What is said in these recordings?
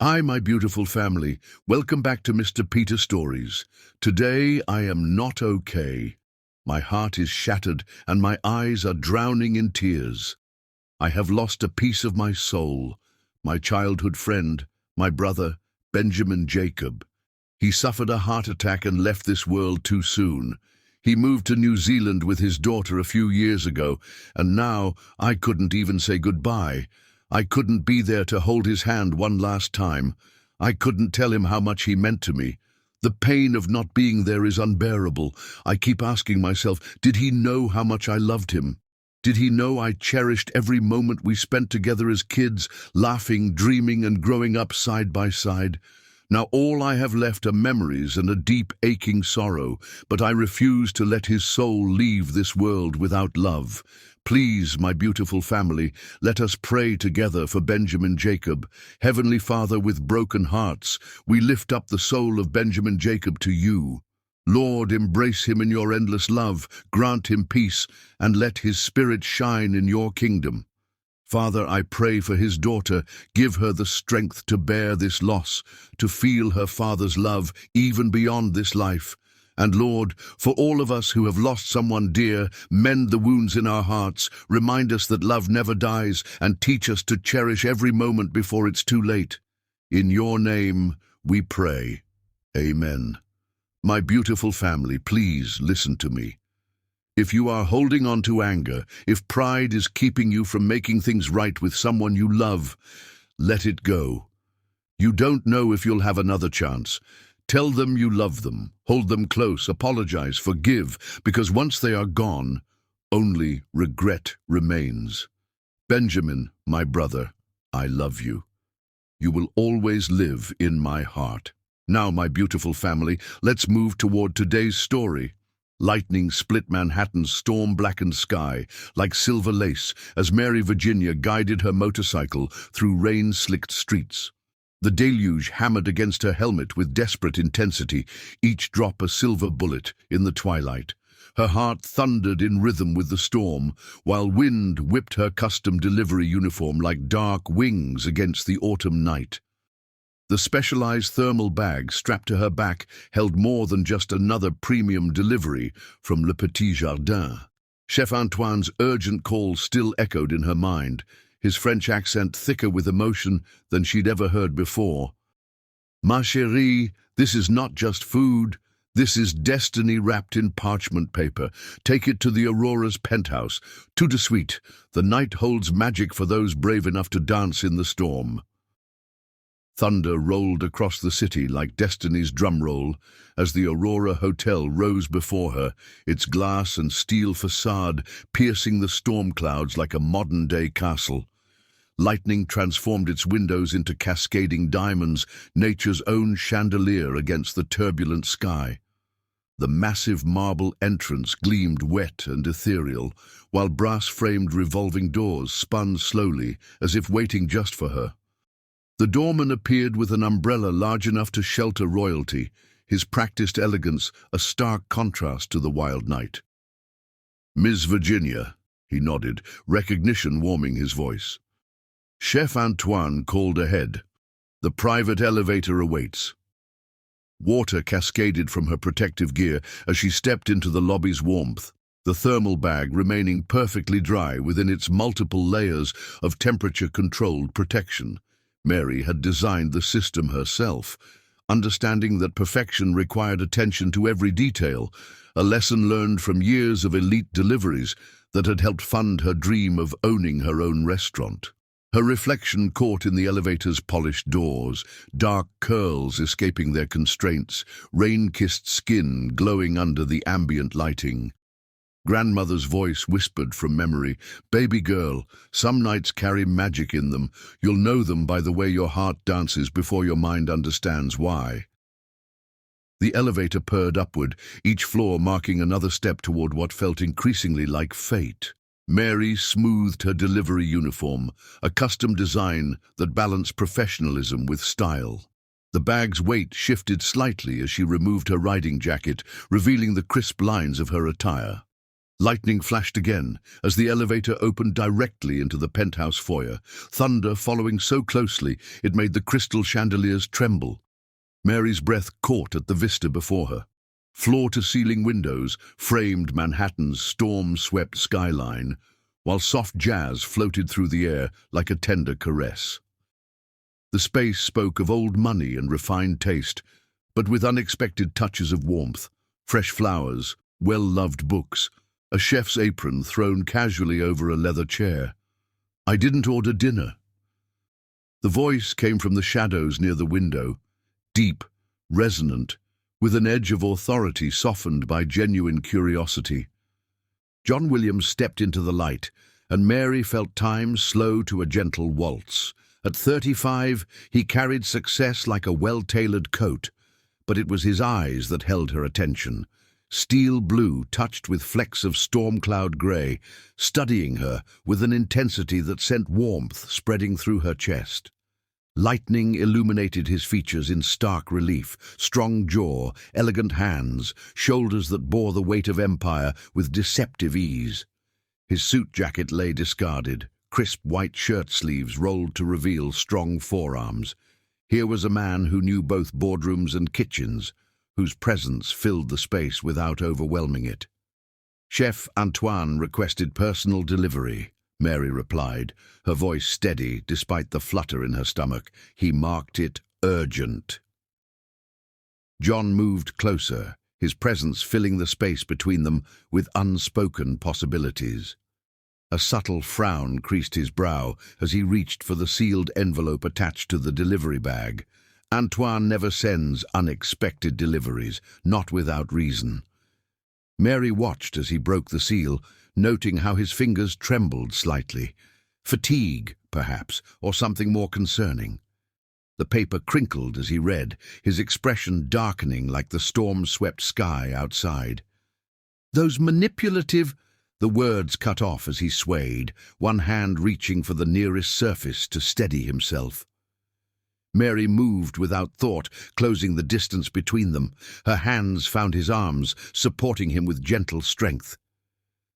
Hi, my beautiful family. Welcome back to Mr. Peter Stories. Today, I am not okay. My heart is shattered and my eyes are drowning in tears. I have lost a piece of my soul, my childhood friend, my brother, Benjamin Jacob. He suffered a heart attack and left this world too soon. He moved to New Zealand with his daughter a few years ago, and now I couldn't even say goodbye. I couldn't be there to hold his hand one last time. I couldn't tell him how much he meant to me. The pain of not being there is unbearable. I keep asking myself, did he know how much I loved him? Did he know I cherished every moment we spent together as kids, laughing, dreaming, and growing up side by side? Now all I have left are memories and a deep, aching sorrow, but I refuse to let his soul leave this world without love. Please, my beautiful family, let us pray together for Benjamin Jacob. Heavenly Father, with broken hearts, we lift up the soul of Benjamin Jacob to you. Lord, embrace him in your endless love, grant him peace, and let his spirit shine in your kingdom. Father, I pray for his daughter. Give her the strength to bear this loss, to feel her father's love even beyond this life. And Lord, for all of us who have lost someone dear, mend the wounds in our hearts, remind us that love never dies, and teach us to cherish every moment before it's too late. In your name we pray. Amen. My beautiful family, please listen to me. If you are holding on to anger, if pride is keeping you from making things right with someone you love, let it go. You don't know if you'll have another chance. Tell them you love them, hold them close, apologize, forgive, because once they are gone, only regret remains. Benjamin, my brother, I love you. You will always live in my heart. Now, my beautiful family, let's move toward today's story. Lightning split Manhattan's storm-blackened sky like silver lace as Mary Virginia guided her motorcycle through rain-slicked streets. The deluge hammered against her helmet with desperate intensity, each drop a silver bullet in the twilight. Her heart thundered in rhythm with the storm, while wind whipped her custom delivery uniform like dark wings against the autumn night. The specialized thermal bag strapped to her back held more than just another premium delivery from Le Petit Jardin. Chef Antoine's urgent call still echoed in her mind, his French accent thicker with emotion than she'd ever heard before. Ma chérie, this is not just food. This is destiny wrapped in parchment paper. Take it to the Aurora's penthouse. Tout de suite. The night holds magic for those brave enough to dance in the storm. Thunder rolled across the city like destiny's drumroll as the Aurora Hotel rose before her, its glass and steel facade piercing the storm clouds like a modern-day castle. Lightning transformed its windows into cascading diamonds, nature's own chandelier against the turbulent sky. The massive marble entrance gleamed wet and ethereal, while brass-framed revolving doors spun slowly as if waiting just for her. The doorman appeared with an umbrella large enough to shelter royalty, his practiced elegance a stark contrast to the wild night. "Miss Virginia," he nodded, recognition warming his voice. Chef Antoine called ahead. "The private elevator awaits." Water cascaded from her protective gear as she stepped into the lobby's warmth, the thermal bag remaining perfectly dry within its multiple layers of temperature-controlled protection. Mary had designed the system herself, understanding that perfection required attention to every detail, a lesson learned from years of elite deliveries that had helped fund her dream of owning her own restaurant. Her reflection caught in the elevator's polished doors, dark curls escaping their constraints, rain-kissed skin glowing under the ambient lighting. Grandmother's voice whispered from memory, "Baby girl, some nights carry magic in them. You'll know them by the way your heart dances before your mind understands why." The elevator purred upward, each floor marking another step toward what felt increasingly like fate. Mary smoothed her delivery uniform, a custom design that balanced professionalism with style. The bag's weight shifted slightly as she removed her riding jacket, revealing the crisp lines of her attire. Lightning flashed again as the elevator opened directly into the penthouse foyer, thunder following so closely it made the crystal chandeliers tremble. Mary's breath caught at the vista before her. Floor-to-ceiling windows framed Manhattan's storm-swept skyline, while soft jazz floated through the air like a tender caress. The space spoke of old money and refined taste, but with unexpected touches of warmth, fresh flowers, well-loved books, a chef's apron thrown casually over a leather chair. "I didn't order dinner." The voice came from the shadows near the window, deep, resonant, with an edge of authority softened by genuine curiosity. John Williams stepped into the light, and Mary felt time slow to a gentle waltz. At 35, he carried success like a well-tailored coat, but it was his eyes that held her attention. Steel blue touched with flecks of storm cloud grey, studying her with an intensity that sent warmth spreading through her chest. Lightning illuminated his features in stark relief, strong jaw, elegant hands, shoulders that bore the weight of empire with deceptive ease. His suit jacket lay discarded, crisp white shirt sleeves rolled to reveal strong forearms. Here was a man who knew both boardrooms and kitchens, whose presence filled the space without overwhelming it. "Chef Antoine requested personal delivery," Mary replied, her voice steady despite the flutter in her stomach. "He marked it urgent." John moved closer, his presence filling the space between them with unspoken possibilities. A subtle frown creased his brow as he reached for the sealed envelope attached to the delivery bag. Antoine never sends unexpected deliveries, not without reason. Mary watched as he broke the seal, noting how his fingers trembled slightly. Fatigue, perhaps, or something more concerning. The paper crinkled as he read, his expression darkening like the storm-swept sky outside. "Those manipulative—" The words cut off as he swayed, one hand reaching for the nearest surface to steady himself. Mary moved without thought, closing the distance between them. Her hands found his arms, supporting him with gentle strength.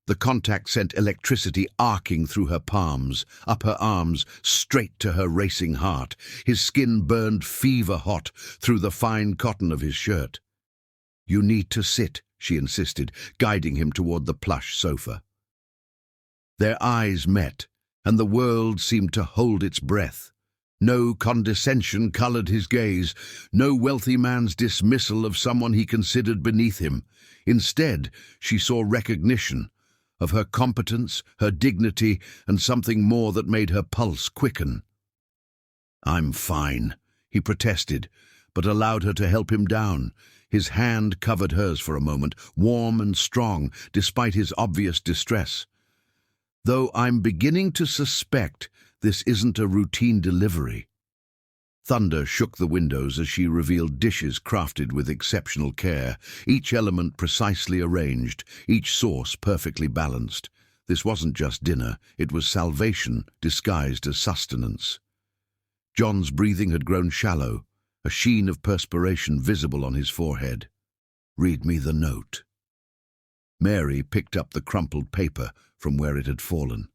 The contact sent electricity arcing through her palms, up her arms, straight to her racing heart. His skin burned fever-hot through the fine cotton of his shirt. "You need to sit," she insisted, guiding him toward the plush sofa. Their eyes met, and the world seemed to hold its breath. No condescension colored his gaze, no wealthy man's dismissal of someone he considered beneath him. Instead, she saw recognition of her competence, her dignity, and something more that made her pulse quicken. "I'm fine," he protested, but allowed her to help him down. His hand covered hers for a moment, warm and strong, despite his obvious distress. "Though I'm beginning to suspect this isn't a routine delivery." Thunder shook the windows as she revealed dishes crafted with exceptional care, each element precisely arranged, each sauce perfectly balanced. This wasn't just dinner, it was salvation disguised as sustenance. John's breathing had grown shallow, a sheen of perspiration visible on his forehead. "Read me the note." Mary picked up the crumpled paper from where it had fallen.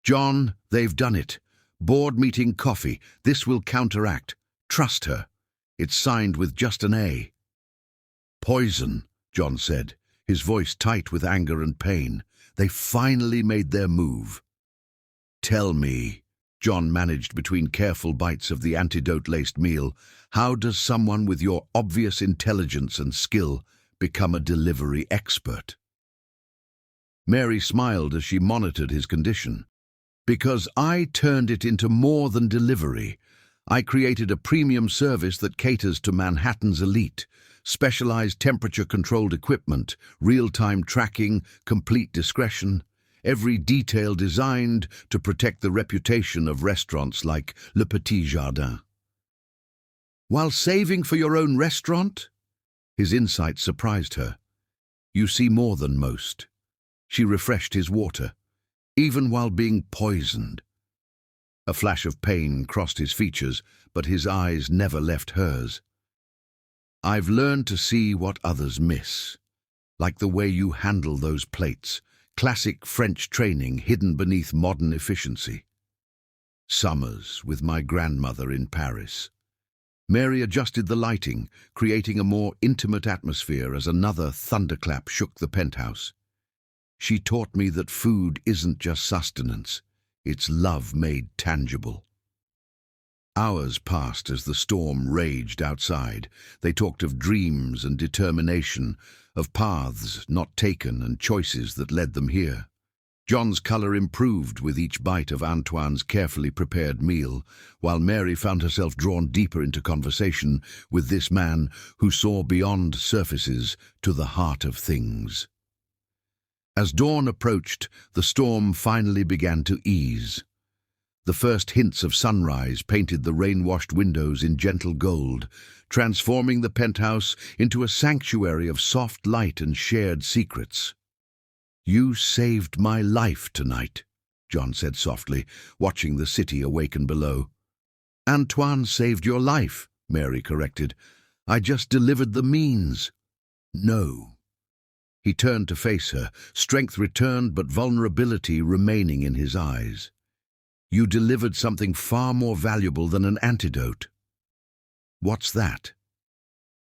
"John, they've done it. Board meeting coffee. This will counteract. Trust her. It's signed with just an A." "Poison," John said, his voice tight with anger and pain. "They finally made their move." "Tell me," John managed between careful bites of the antidote-laced meal, "how does someone with your obvious intelligence and skill become a delivery expert?" Mary smiled as she monitored his condition. "Because I turned it into more than delivery. I created a premium service that caters to Manhattan's elite. Specialized temperature-controlled equipment, real-time tracking, complete discretion. Every detail designed to protect the reputation of restaurants like Le Petit Jardin." "While saving for your own restaurant?" His insight surprised her. "You see more than most." She refreshed his water. "Even while being poisoned." A flash of pain crossed his features, but his eyes never left hers. "I've learned to see what others miss." Like the way you handle those plates. Classic French training hidden beneath modern efficiency. Summers with my grandmother in Paris. Mary adjusted the lighting, creating a more intimate atmosphere as another thunderclap shook the penthouse. She taught me that food isn't just sustenance, it's love made tangible. Hours passed as the storm raged outside. They talked of dreams and determination, of paths not taken and choices that led them here. John's colour improved with each bite of Antoine's carefully prepared meal, while Mary found herself drawn deeper into conversation with this man who saw beyond surfaces to the heart of things. As dawn approached, the storm finally began to ease. The first hints of sunrise painted the rain-washed windows in gentle gold, transforming the penthouse into a sanctuary of soft light and shared secrets. "You saved my life tonight," John said softly, watching the city awaken below. "Antoine saved your life," Mary corrected. "I just delivered the means." "No." He turned to face her, strength returned but vulnerability remaining in his eyes. "You delivered something far more valuable than an antidote." "What's that?"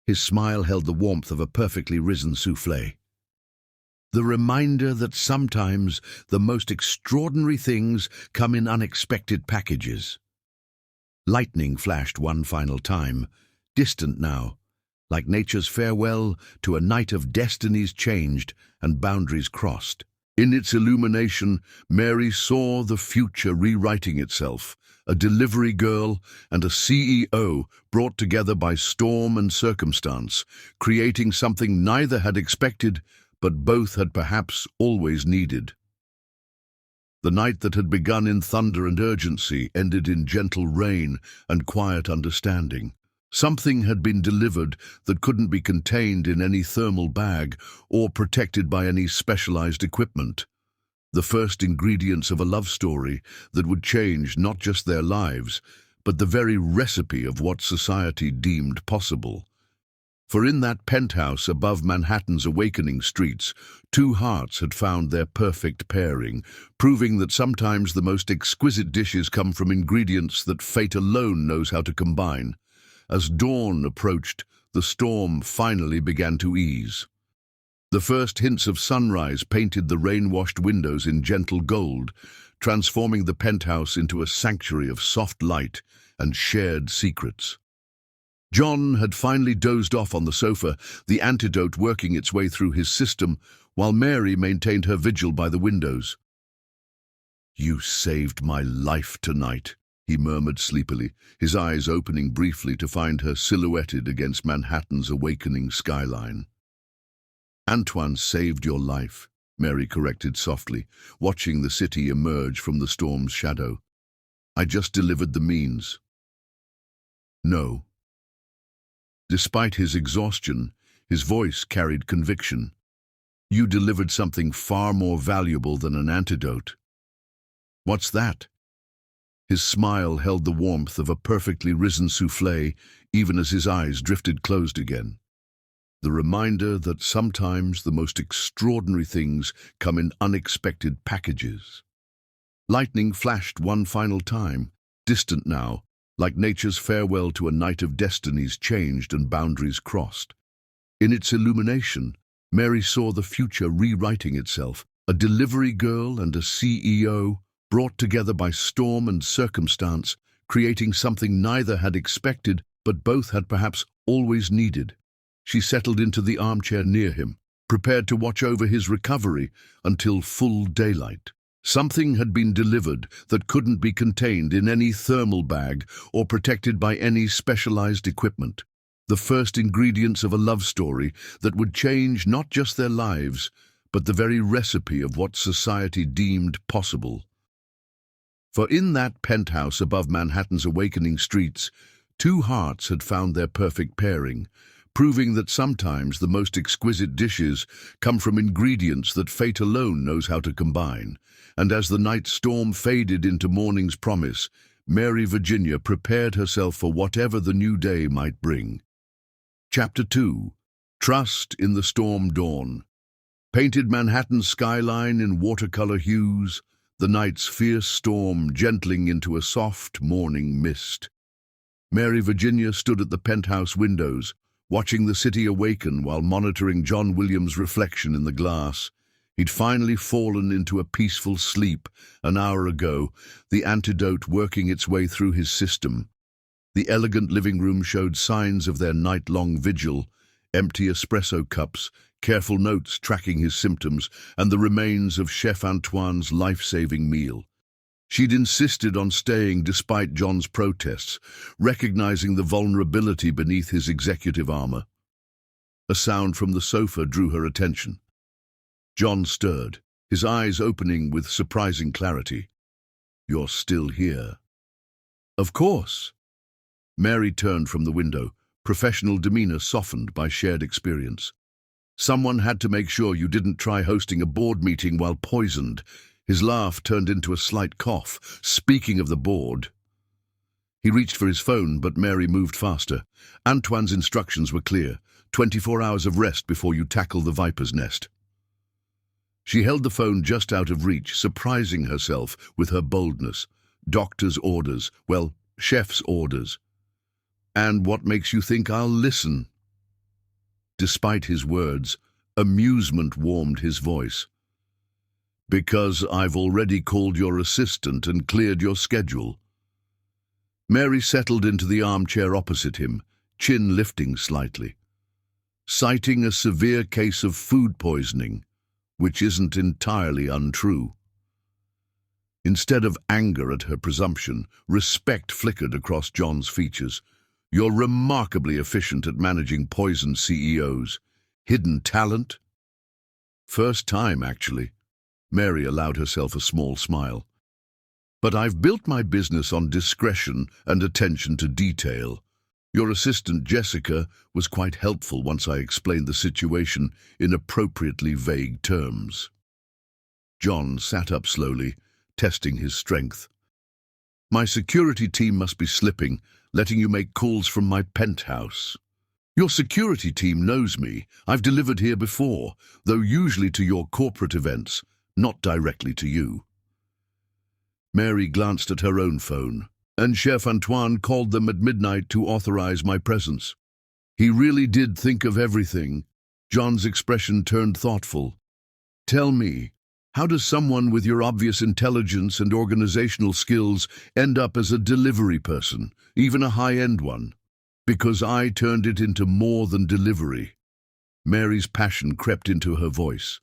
His smile held the warmth of a perfectly risen soufflé. "The reminder that sometimes the most extraordinary things come in unexpected packages." Lightning flashed one final time, distant now, like nature's farewell to a night of destinies changed and boundaries crossed. In its illumination, Mary saw the future rewriting itself, a delivery girl and a CEO brought together by storm and circumstance, creating something neither had expected but both had perhaps always needed. The night that had begun in thunder and urgency ended in gentle rain and quiet understanding. Something had been delivered that couldn't be contained in any thermal bag or protected by any specialized equipment. The first ingredients of a love story that would change not just their lives, but the very recipe of what society deemed possible. For in that penthouse above Manhattan's awakening streets, two hearts had found their perfect pairing, proving that sometimes the most exquisite dishes come from ingredients that fate alone knows how to combine. As dawn approached, the storm finally began to ease. The first hints of sunrise painted the rain-washed windows in gentle gold, transforming the penthouse into a sanctuary of soft light and shared secrets. John had finally dozed off on the sofa, the antidote working its way through his system, while Mary maintained her vigil by the windows. "You saved my life tonight," he murmured sleepily, his eyes opening briefly to find her silhouetted against Manhattan's awakening skyline. "Antoine saved your life," Mary corrected softly, watching the city emerge from the storm's shadow. "I just delivered the means." "No." Despite his exhaustion, his voice carried conviction. "You delivered something far more valuable than an antidote." "What's that?" His smile held the warmth of a perfectly risen soufflé, even as his eyes drifted closed again. "The reminder that sometimes the most extraordinary things come in unexpected packages." Lightning flashed one final time, distant now, like nature's farewell to a night of destinies changed and boundaries crossed. In its illumination, Mary saw the future rewriting itself, a delivery girl and a CEO brought together by storm and circumstance, creating something neither had expected but both had perhaps always needed. She settled into the armchair near him, prepared to watch over his recovery until full daylight. Something had been delivered that couldn't be contained in any thermal bag or protected by any specialized equipment. The first ingredients of a love story that would change not just their lives, but the very recipe of what society deemed possible. For in that penthouse above Manhattan's awakening streets, two hearts had found their perfect pairing, proving that sometimes the most exquisite dishes come from ingredients that fate alone knows how to combine. And as the night storm faded into morning's promise, Mary Virginia prepared herself for whatever the new day might bring. Chapter 2. Trust in the Storm Dawn. Painted Manhattan's skyline in watercolor hues, the night's fierce storm gentling into a soft morning mist. Mary Virginia stood at the penthouse windows, watching the city awaken while monitoring John Williams' reflection in the glass. He'd finally fallen into a peaceful sleep an hour ago, the antidote working its way through his system. The elegant living room showed signs of their night-long vigil, empty espresso cups, careful notes tracking his symptoms, and the remains of Chef Antoine's life-saving meal. She'd insisted on staying despite John's protests, recognizing the vulnerability beneath his executive armor. A sound from the sofa drew her attention. John stirred, his eyes opening with surprising clarity. "You're still here." "Of course." Mary turned from the window, professional demeanor softened by shared experience. "Someone had to make sure you didn't try hosting a board meeting while poisoned." His laugh turned into a slight cough. "Speaking of the board." He reached for his phone, but Mary moved faster. Antoine's instructions were clear. 24 hours of rest before you tackle the viper's nest. She held the phone just out of reach, surprising herself with her boldness. Doctor's orders, well, chef's orders. "And what makes you think I'll listen?" Despite his words, amusement warmed his voice. "Because I've already called your assistant and cleared your schedule." Mary settled into the armchair opposite him, chin lifting slightly. "Citing a severe case of food poisoning, which isn't entirely untrue." Instead of anger at her presumption, respect flickered across John's features. "You're remarkably efficient at managing poisoned CEOs. Hidden talent?" "First time, actually." Mary allowed herself a small smile. "But I've built my business on discretion and attention to detail. Your assistant, Jessica, was quite helpful once I explained the situation in appropriately vague terms." John sat up slowly, testing his strength. "My security team must be slipping, letting you make calls from my penthouse." "Your security team knows me. I've delivered here before, though usually to your corporate events, not directly to you." Mary glanced at her own phone. "And Chef Antoine called them at midnight to authorize my presence." "He really did think of everything." John's expression turned thoughtful. "Tell me, how does someone with your obvious intelligence and organizational skills end up as a delivery person, even a high-end one?" "Because I turned it into more than delivery." Mary's passion crept into her voice.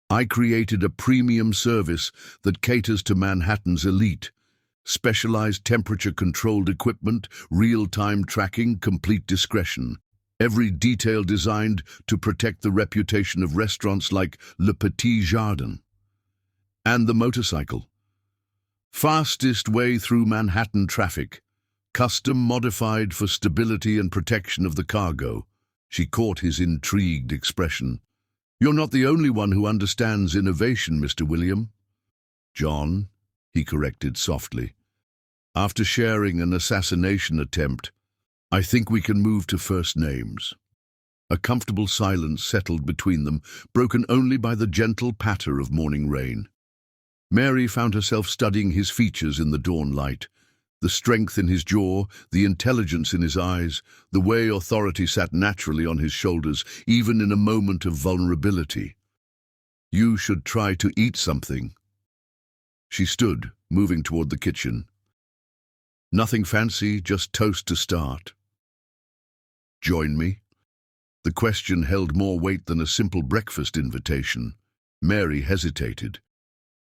"I created a premium service that caters to Manhattan's elite. Specialized temperature-controlled equipment, real-time tracking, complete discretion. Every detail designed to protect the reputation of restaurants like Le Petit Jardin." "And the motorcycle?" "Fastest way through Manhattan traffic. Custom modified for stability and protection of the cargo." She caught his intrigued expression. "You're not the only one who understands innovation, Mr. William." "John," he corrected softly. "After sharing an assassination attempt, I think we can move to first names." A comfortable silence settled between them, broken only by the gentle patter of morning rain. Mary found herself studying his features in the dawn light. The strength in his jaw, the intelligence in his eyes, the way authority sat naturally on his shoulders, even in a moment of vulnerability. "You should try to eat something." She stood, moving toward the kitchen. "Nothing fancy, just toast to start." "Join me?" The question held more weight than a simple breakfast invitation. Mary hesitated.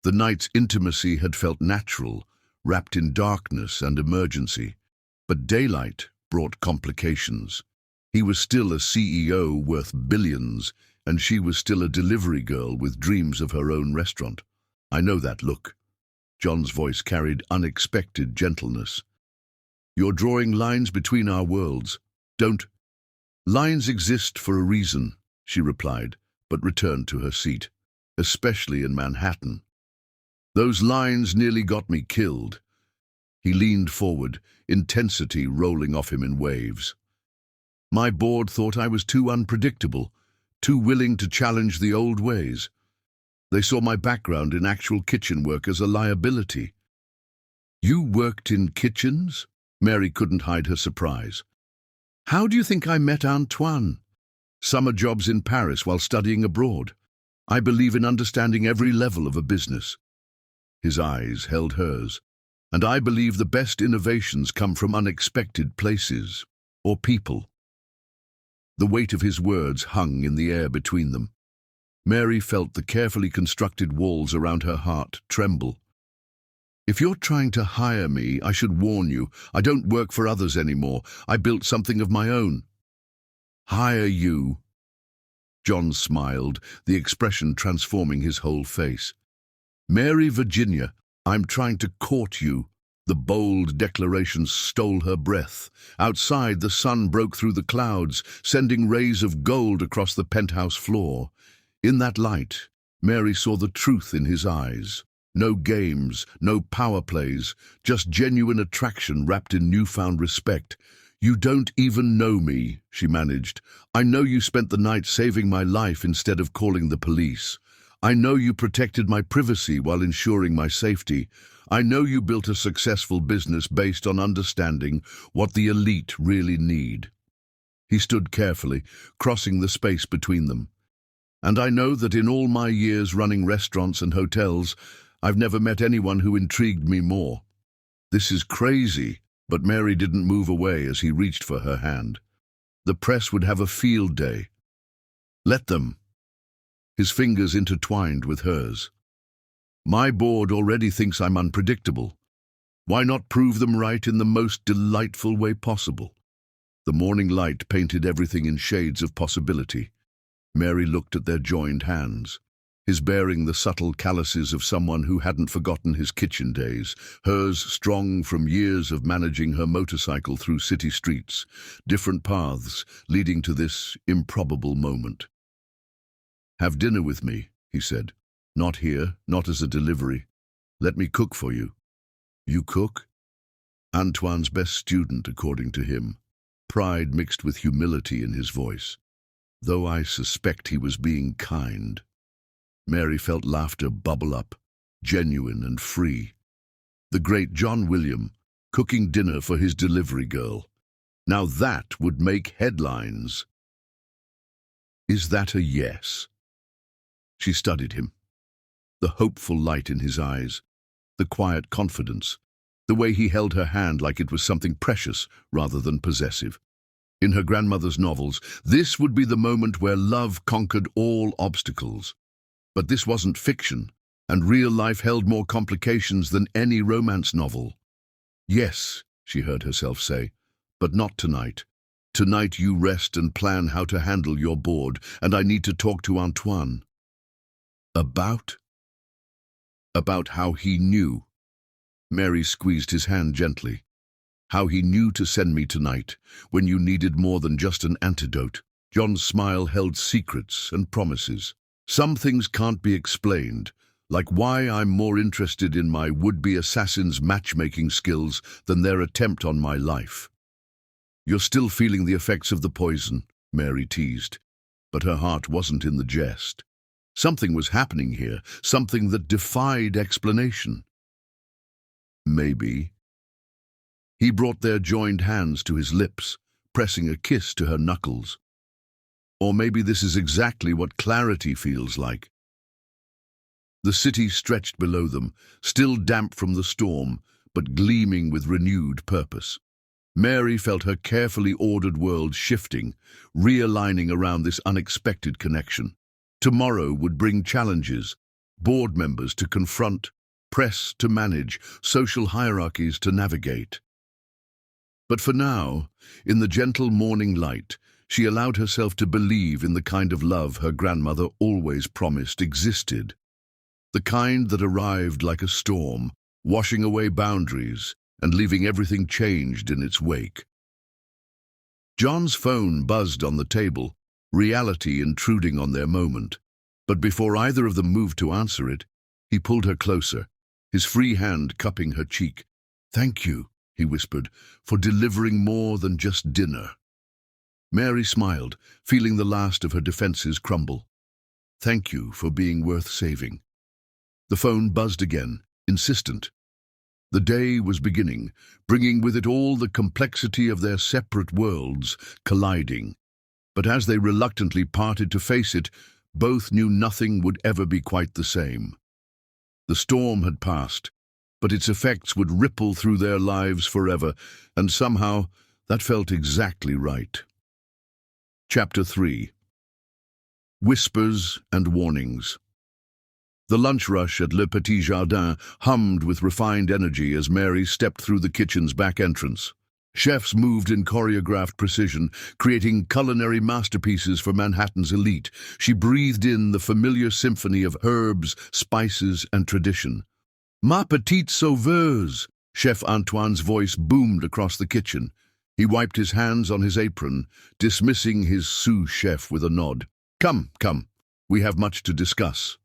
The night's intimacy had felt natural, wrapped in darkness and emergency. But daylight brought complications. He was still a CEO worth billions, and she was still a delivery girl with dreams of her own restaurant. "I know that look." John's voice carried unexpected gentleness. "You're drawing lines between our worlds. Don't." "Lines exist for a reason," she replied, but returned to her seat. "Especially in Manhattan. Those lines nearly got me killed." He leaned forward, intensity rolling off him in waves. "My board thought I was too unpredictable, too willing to challenge the old ways. They saw my background in actual kitchen work as a liability. You worked in kitchens? Mary couldn't hide her surprise. How do you think I met Antoine? Summer jobs in Paris while studying abroad. I believe in understanding every level of a business. His eyes held hers. And I believe the best innovations come from unexpected places or people. The weight of his words hung in the air between them. Mary felt the carefully constructed walls around her heart tremble. If you're trying to hire me, I should warn you, I don't work for others anymore. I built something of my own. Hire you? John smiled, the expression transforming his whole face. Mary Virginia, I'm trying to court you. The bold declaration stole her breath. Outside, the sun broke through the clouds, sending rays of gold across the penthouse floor. In that light, Mary saw the truth in his eyes. No games, no power plays, just genuine attraction wrapped in newfound respect. You don't even know me, she managed. I know you spent the night saving my life instead of calling the police. I know you protected my privacy while ensuring my safety. I know you built a successful business based on understanding what the elite really need. He stood carefully, crossing the space between them. And I know that in all my years running restaurants and hotels, I've never met anyone who intrigued me more. This is crazy, but Mary didn't move away as he reached for her hand. The press would have a field day. Let them. His fingers intertwined with hers. My board already thinks I'm unpredictable. Why not prove them right in the most delightful way possible? The morning light painted everything in shades of possibility. Mary looked at their joined hands, his bearing the subtle calluses of someone who hadn't forgotten his kitchen days, hers strong from years of managing her motorcycle through city streets, different paths leading to this improbable moment. Have dinner with me, he said. Not here, not as a delivery. Let me cook for you. You cook? Antoine's best student, according to him. Pride mixed with humility in his voice. Though I suspect he was being kind. Mary felt laughter bubble up, genuine and free. The great John William, cooking dinner for his delivery girl. Now that would make headlines. Is that a yes? She studied him. The hopeful light in his eyes, the quiet confidence, the way he held her hand like it was something precious rather than possessive. In her grandmother's novels, this would be the moment where love conquered all obstacles. But this wasn't fiction, and real life held more complications than any romance novel. Yes, she heard herself say, but not tonight. Tonight you rest and plan how to handle your board, and I need to talk to Antoine. About? About how he knew. Mary squeezed his hand gently. How he knew to send me tonight, when you needed more than just an antidote. John's smile held secrets and promises. Some things can't be explained, like why I'm more interested in my would-be assassin's matchmaking skills than their attempt on my life. You're still feeling the effects of the poison, Mary teased, but her heart wasn't in the jest. Something was happening here, something that defied explanation. Maybe. He brought their joined hands to his lips, pressing a kiss to her knuckles. Or maybe this is exactly what clarity feels like. The city stretched below them, still damp from the storm, but gleaming with renewed purpose. Mary felt her carefully ordered world shifting, realigning around this unexpected connection. Tomorrow would bring challenges, board members to confront, press to manage, social hierarchies to navigate. But for now, in the gentle morning light, she allowed herself to believe in the kind of love her grandmother always promised existed. The kind that arrived like a storm, washing away boundaries and leaving everything changed in its wake. John's phone buzzed on the table, reality intruding on their moment. But before either of them moved to answer it, he pulled her closer, his free hand cupping her cheek. "Thank you," he whispered, "for delivering more than just dinner." Mary smiled, feeling the last of her defenses crumble. Thank you for being worth saving. The phone buzzed again, insistent. The day was beginning, bringing with it all the complexity of their separate worlds colliding. But as they reluctantly parted to face it, both knew nothing would ever be quite the same. The storm had passed, but its effects would ripple through their lives forever, and somehow that felt exactly right. Chapter 3. Whispers and Warnings. The lunch rush at Le Petit Jardin hummed with refined energy as Mary stepped through the kitchen's back entrance. Chefs moved in choreographed precision, creating culinary masterpieces for Manhattan's elite. She breathed in the familiar symphony of herbs, spices, and tradition. "Ma petite sauveuse!" Chef Antoine's voice boomed across the kitchen. He wiped his hands on his apron, dismissing his sous chef with a nod. Come, we have much to discuss."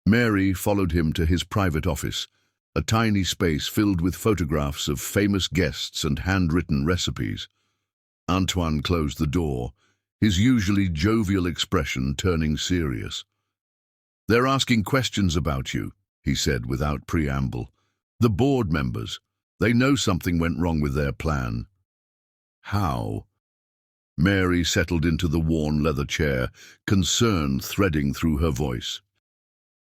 Mary followed him to his private office, a tiny space filled with photographs of famous guests and handwritten recipes. Antoine closed the door, his usually jovial expression turning serious. "They're asking questions about you," he said without preamble. "The board members. They know something went wrong with their plan." "How?" Mary settled into the worn leather chair, concern threading through her voice.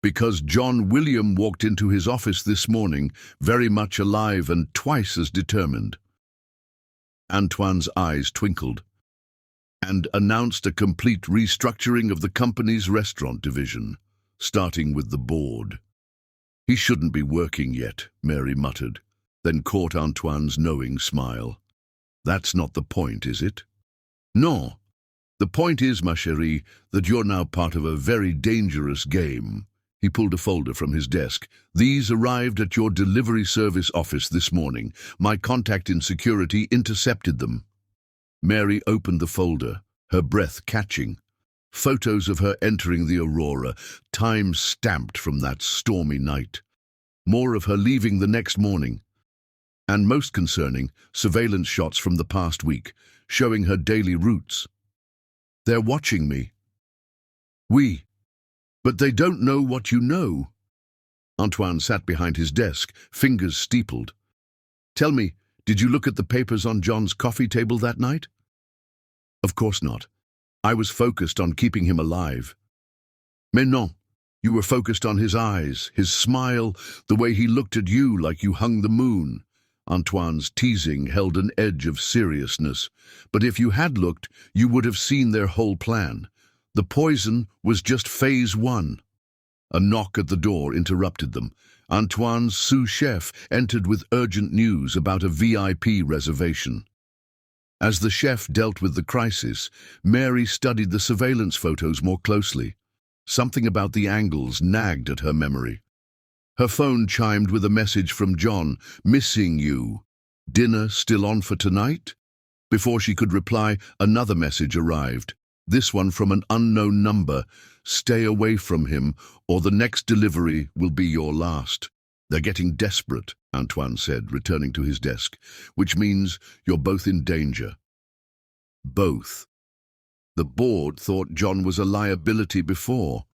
"Because John William walked into his office this morning, very much alive and twice as determined." Antoine's eyes twinkled. "And announced a complete restructuring of the company's restaurant division, starting with the board." "He shouldn't be working yet," Mary muttered, then caught Antoine's knowing smile. "That's not the point, is it?" "No. The point is, ma chérie, that you're now part of a very dangerous game." He pulled a folder from his desk. "These arrived at your delivery service office this morning. My contact in security intercepted them." Mary opened the folder, her breath catching. Photos of her entering the Aurora, time stamped from that stormy night. More of her leaving the next morning. And most concerning, surveillance shots from the past week, showing her daily routes. "They're watching me." "Oui. But they don't know what you know." Antoine sat behind his desk, fingers steepled. "Tell me, did you look at the papers on John's coffee table that night?" "Of course not. I was focused on keeping him alive." "Mais non. You were focused on his eyes, his smile, the way he looked at you like you hung the moon." Antoine's teasing held an edge of seriousness. "But if you had looked, you would have seen their whole plan. The poison was just phase 1. A knock at the door interrupted them. Antoine's sous chef entered with urgent news about a VIP reservation. As the chef dealt with the crisis, Mary studied the surveillance photos more closely. Something about the angles nagged at her memory. Her phone chimed with a message from John, "Missing you. Dinner still on for tonight?" Before she could reply, another message arrived. This one from an unknown number. "Stay away from him, or the next delivery will be your last." "They're getting desperate," Antoine said, returning to his desk, "which means you're both in danger." Both. The board thought John was a liability before.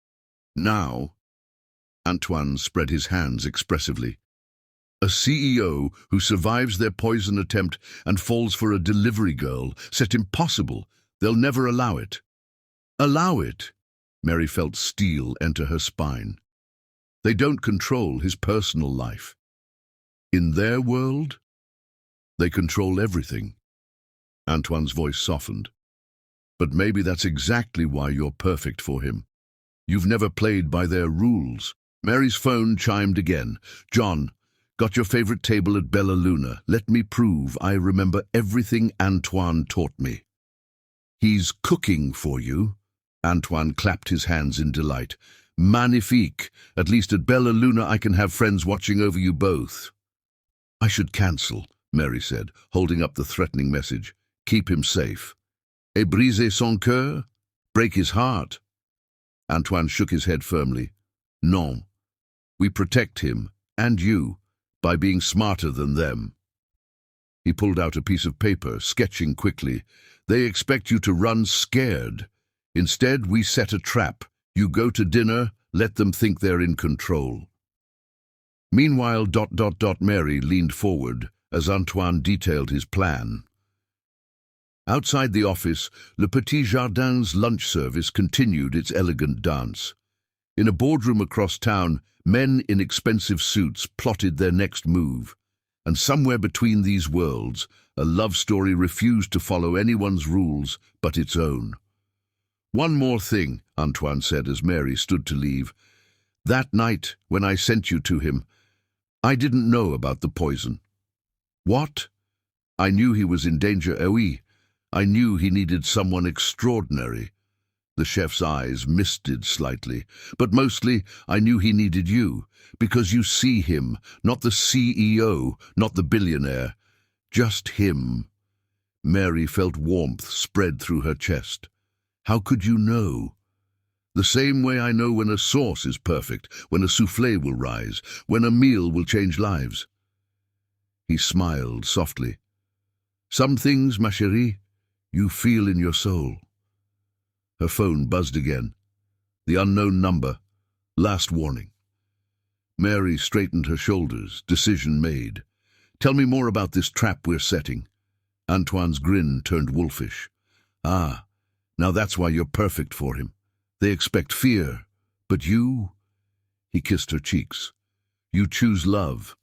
Now, Antoine spread his hands expressively. A CEO who survives their poison attempt and falls for a delivery girl, set impossible. They'll never allow it. Allow it? Mary felt steel enter her spine. They don't control his personal life. In their world, they control everything. Antoine's voice softened. But maybe that's exactly why you're perfect for him. You've never played by their rules. Mary's phone chimed again. "John, got your favorite table at Bella Luna. Let me prove I remember everything Antoine taught me." "He's cooking for you." Antoine clapped his hands in delight. "Magnifique. At least at Bella Luna I can have friends watching over you both." "I should cancel," Mary said, holding up the threatening message. "Keep him safe." "Et briser son cœur? Break his heart?" Antoine shook his head firmly. "Non. We protect him, and you, by being smarter than them." He pulled out a piece of paper, sketching quickly. They expect you to run scared. Instead, we set a trap. You go to dinner, let them think they're in control. Meanwhile, Mary leaned forward as Antoine detailed his plan. Outside the office, Le Petit Jardin's lunch service continued its elegant dance. In a boardroom across town, men in expensive suits plotted their next move. And somewhere between these worlds, a love story refused to follow anyone's rules but its own. "One more thing," Antoine said as Mary stood to leave. "That night, when I sent you to him, I didn't know about the poison." "What?" "I knew he was in danger, oui. I knew he needed someone extraordinary." The chef's eyes misted slightly. "But mostly, I knew he needed you, because you see him, not the CEO, not the billionaire. Just him." Mary felt warmth spread through her chest. "How could you know?" "The same way I know when a sauce is perfect, when a soufflé will rise, when a meal will change lives." He smiled softly. "Some things, ma chérie, you feel in your soul." Her phone buzzed again. The unknown number. Last warning. Mary straightened her shoulders, decision made. "Tell me more about this trap we're setting." Antoine's grin turned wolfish. "Ah, now that's why you're perfect for him. They expect fear, but you—" He kissed her cheeks. "You choose love."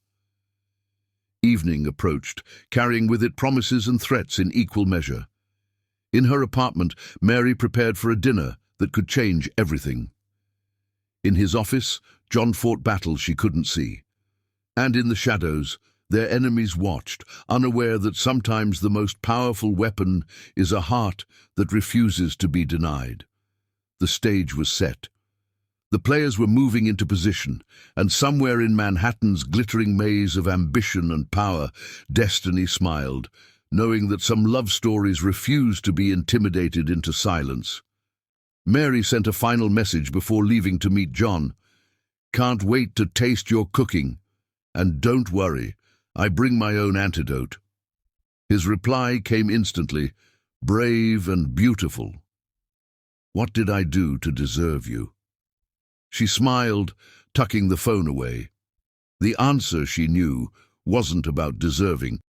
Evening approached, carrying with it promises and threats in equal measure. In her apartment, Mary prepared for a dinner that could change everything. In his office, John fought battles she couldn't see. And in the shadows, their enemies watched, unaware that sometimes the most powerful weapon is a heart that refuses to be denied. The stage was set. The players were moving into position, and somewhere in Manhattan's glittering maze of ambition and power, destiny smiled, knowing that some love stories refused to be intimidated into silence. Mary sent a final message before leaving to meet John. "Can't wait to taste your cooking. And don't worry, I bring my own antidote." His reply came instantly, brave and beautiful. "What did I do to deserve you?" She smiled, tucking the phone away. The answer, she knew, wasn't about deserving.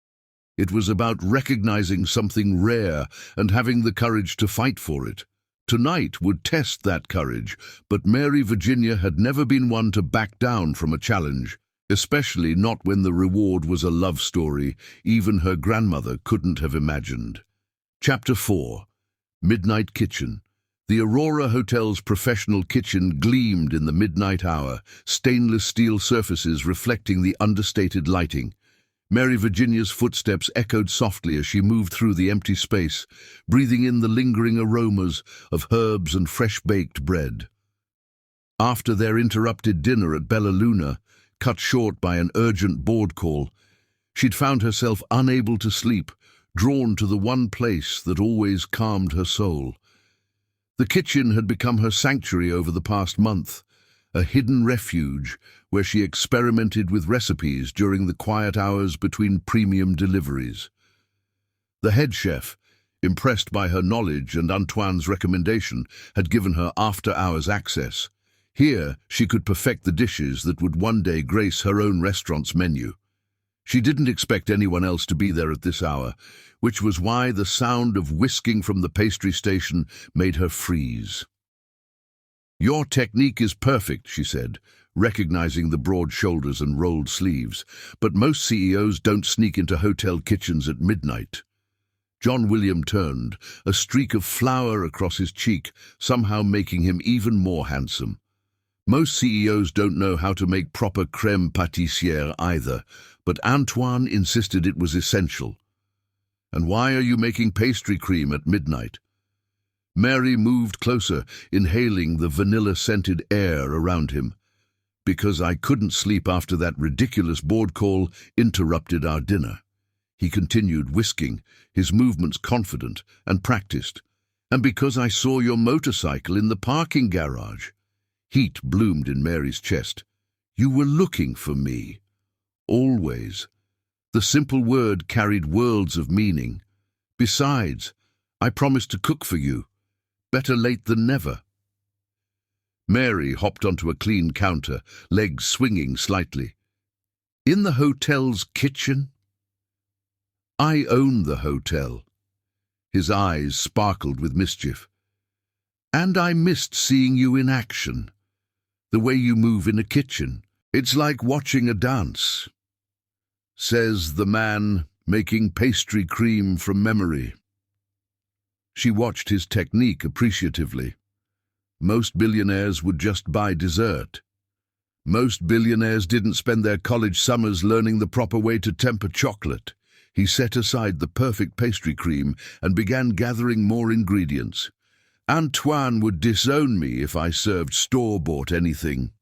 It was about recognizing something rare and having the courage to fight for it. Tonight would test that courage, but Mary Virginia had never been one to back down from a challenge, especially not when the reward was a love story even her grandmother couldn't have imagined. Chapter 4. Midnight Kitchen. The Aurora Hotel's professional kitchen gleamed in the midnight hour, stainless steel surfaces reflecting the understated lighting. Mary Virginia's footsteps echoed softly as she moved through the empty space, breathing in the lingering aromas of herbs and fresh-baked bread. After their interrupted dinner at Bella Luna, cut short by an urgent board call, she'd found herself unable to sleep, drawn to the one place that always calmed her soul. The kitchen had become her sanctuary over the past month, a hidden refuge where she experimented with recipes during the quiet hours between premium deliveries. The head chef, impressed by her knowledge and Antoine's recommendation, had given her after-hours access. Here, she could perfect the dishes that would one day grace her own restaurant's menu. She didn't expect anyone else to be there at this hour, which was why the sound of whisking from the pastry station made her freeze. "Your technique is perfect," she said, recognizing the broad shoulders and rolled sleeves, "but most CEOs don't sneak into hotel kitchens at midnight." John William turned, a streak of flour across his cheek, somehow making him even more handsome. "Most CEOs don't know how to make proper crème pâtissière either, but Antoine insisted it was essential." "And why are you making pastry cream at midnight?" Mary moved closer, inhaling the vanilla-scented air around him. "Because I couldn't sleep after that ridiculous board call interrupted our dinner." He continued whisking, his movements confident and practiced. "And because I saw your motorcycle in the parking garage." Heat bloomed in Mary's chest. "You were looking for me." "Always." The simple word carried worlds of meaning. "Besides, I promised to cook for you. Better late than never." Mary hopped onto a clean counter, legs swinging slightly. "In the hotel's kitchen?" "I own the hotel." His eyes sparkled with mischief. "And I missed seeing you in action. The way you move in a kitchen. It's like watching a dance," says the man making pastry cream from memory. She watched his technique appreciatively. Most billionaires would just buy dessert. Most billionaires didn't spend their college summers learning the proper way to temper chocolate. He set aside the perfect pastry cream and began gathering more ingredients. "Antoine would disown me if I served store-bought anything."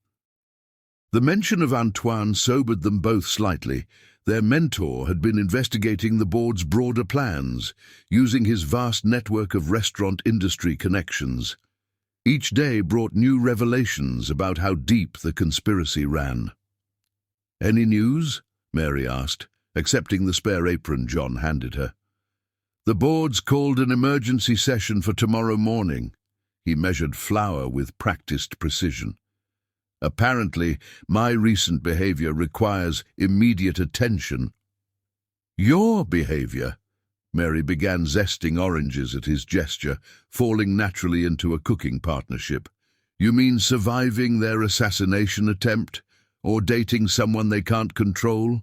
The mention of Antoine sobered them both slightly. Their mentor had been investigating the board's broader plans, using his vast network of restaurant industry connections. Each day brought new revelations about how deep the conspiracy ran. "Any news?" Mary asked, accepting the spare apron John handed her. "The board's called an emergency session for tomorrow morning." He measured flour with practiced precision. "Apparently, my recent behavior requires immediate attention." "Your behavior?" Mary began zesting oranges at his gesture, falling naturally into a cooking partnership. "You mean surviving their assassination attempt, or dating someone they can't control?"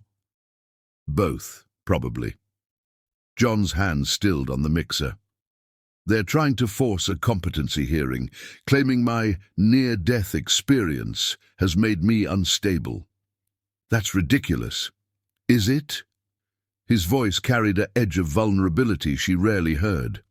"Both, probably." John's hand stilled on the mixer. "They're trying to force a competency hearing, claiming my near-death experience has made me unstable." "That's ridiculous." "Is it?" His voice carried an edge of vulnerability she rarely heard.